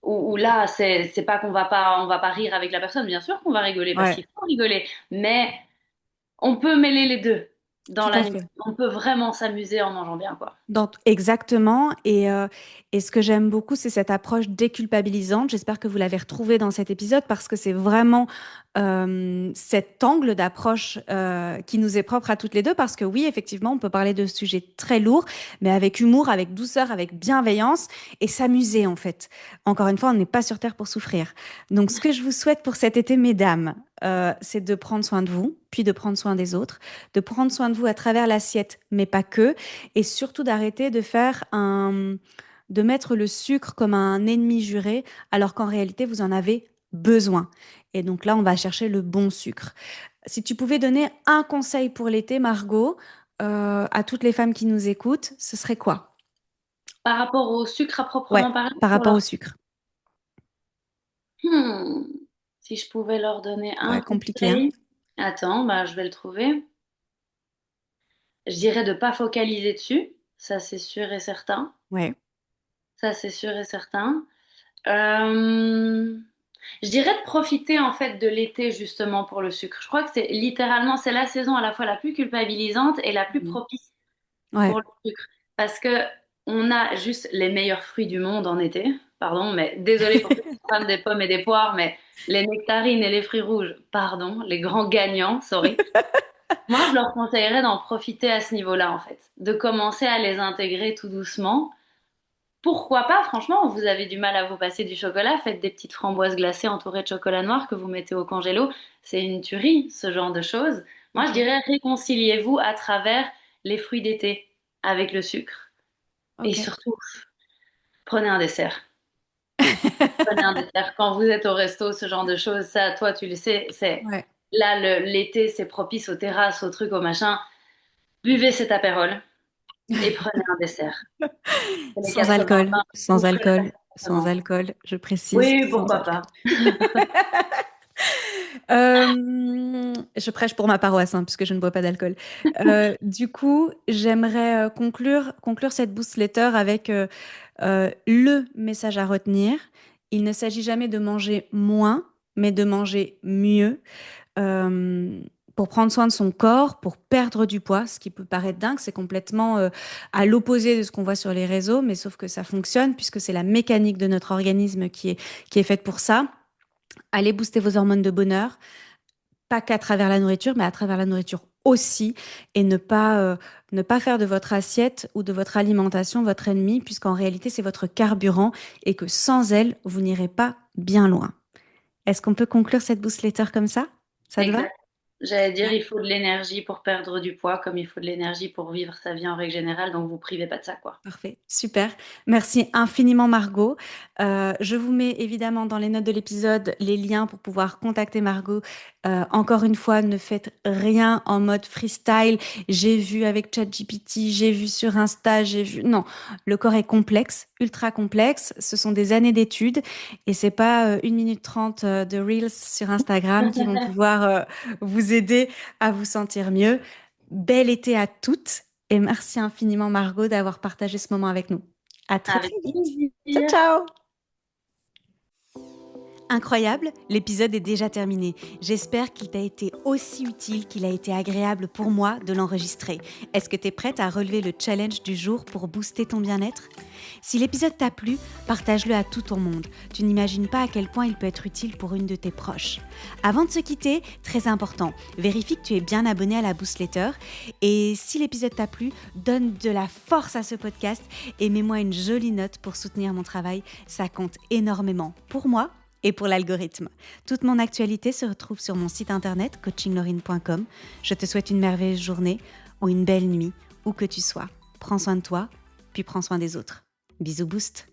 où là, c'est pas on va pas rire avec la personne. Bien sûr qu'on va rigoler parce Ouais, qu'il faut rigoler, mais on peut mêler les deux dans tout à l'animation. fait. On peut vraiment s'amuser en mangeant bien, quoi. Exactement. Et ce que j'aime beaucoup, c'est cette approche déculpabilisante. J'espère que vous l'avez retrouvée dans cet épisode parce que c'est vraiment cet angle d'approche qui nous est propre à toutes les deux. Parce que oui, effectivement, on peut parler de sujets très lourds, mais avec humour, avec douceur, avec bienveillance et s'amuser en fait. Encore une fois, on n'est pas sur Terre pour souffrir. Donc, ce que je vous souhaite pour cet été, mesdames, c'est de prendre soin de vous, puis de prendre soin des autres, de prendre soin de vous à travers l'assiette, mais pas que et surtout d'arrêter de mettre le sucre comme un ennemi juré, alors qu'en réalité, vous en avez besoin. Et donc là, on va chercher le bon sucre. Si tu pouvais donner un conseil pour l'été, Margot, à toutes les femmes qui nous écoutent, ce serait quoi? Par rapport au sucre à Ouais, proprement parler, par pour rapport au leur... sucre. Hmm. Si je pouvais leur donner Ouais, un compliqué, hein? conseil, attends, bah, je vais le trouver. Je dirais de pas focaliser dessus, ça c'est sûr et certain. Ouais. Ça c'est sûr et certain. Euh, Je dirais de profiter en fait de l'été justement pour le sucre. Je crois que c'est littéralement, c'est la saison à la fois la plus culpabilisante et la plus Mhm. propice pour Ouais. le sucre. Parce que on a juste les meilleurs fruits du monde en été. Pardon, mais désolé pour toutes les fans des pommes et des poires, mais les nectarines et les fruits rouges, pardon, les grands gagnants, sorry. Moi, je leur conseillerais d'en profiter à ce niveau-là, en fait. De commencer à les intégrer tout doucement pourquoi pas, franchement, vous avez du mal à vous passer du chocolat, faites des petites framboises glacées entourées de chocolat noir que vous mettez au congélo. C'est une tuerie, ce genre de choses. Moi, je Ok, dirais réconciliez-vous à travers les fruits d'été avec le sucre. Et ok. surtout, prenez un dessert. Prenez un dessert. Quand vous êtes au resto, ce genre de choses, ça, toi, tu le sais, c'est Ouais. là, l'été, c'est propice aux terrasses, aux trucs, aux machins. Buvez cet apérole et prenez un dessert. Les Sans alcool, 80-20, sans vous ferez alcool, sans exactement. alcool, je précise, Oui, sans pourquoi alcool. pas. Je prêche pour ma paroisse, hein, puisque je ne bois pas d'alcool. Du coup, j'aimerais conclure cette boostletter avec le message à retenir. Il ne s'agit jamais de manger moins, mais de manger mieux. euh, pour prendre soin de son corps, pour perdre du poids. Ce qui peut paraître dingue, c'est complètement à l'opposé de ce qu'on voit sur les réseaux, mais sauf que ça fonctionne puisque c'est la mécanique de notre organisme qui est faite pour ça. Allez booster vos hormones de bonheur, pas qu'à travers la nourriture, mais à travers la nourriture aussi, et ne pas faire de votre assiette ou de votre alimentation votre ennemi, puisqu'en réalité, c'est votre carburant et que sans elle, vous n'irez pas bien loin. Est-ce qu'on peut conclure cette boostletter comme ça? Ça te va? Exact. J'allais dire, il faut de l'énergie pour perdre du poids, comme il faut de l'énergie pour vivre sa vie en règle générale, donc vous privez pas de ça, quoi. Parfait, super. Merci infiniment Margot. Je vous mets évidemment dans les notes de l'épisode les liens pour pouvoir contacter Margot. Encore une fois, ne faites rien en mode freestyle. J'ai vu avec ChatGPT, j'ai vu sur Insta, j'ai vu. Non, le corps est complexe, ultra complexe. Ce sont des années d'études et c'est pas 1 minute 30 de Reels sur Instagram qui vont pouvoir vous aider à vous sentir mieux. Bel été à toutes et merci infiniment Margot d'avoir partagé ce moment avec nous. À très Avec très vite. Ciao plaisir. ciao. Incroyable, l'épisode est déjà terminé. J'espère qu'il t'a été aussi utile qu'il a été agréable pour moi de l'enregistrer. Est-ce que tu es prête à relever le challenge du jour pour booster ton bien-être? Si l'épisode t'a plu, partage-le à tout ton monde. Tu n'imagines pas à quel point il peut être utile pour une de tes proches. Avant de se quitter, très important, vérifie que tu es bien abonné à la Boostletter. Et si l'épisode t'a plu, donne de la force à ce podcast et mets-moi une jolie note pour soutenir mon travail. Ça compte énormément pour moi et pour l'algorithme. Toute mon actualité se retrouve sur mon site internet coachinglorine.com. Je te souhaite une merveilleuse journée ou une belle nuit, où que tu sois. Prends soin de toi, puis prends soin des autres. Bisous Boost!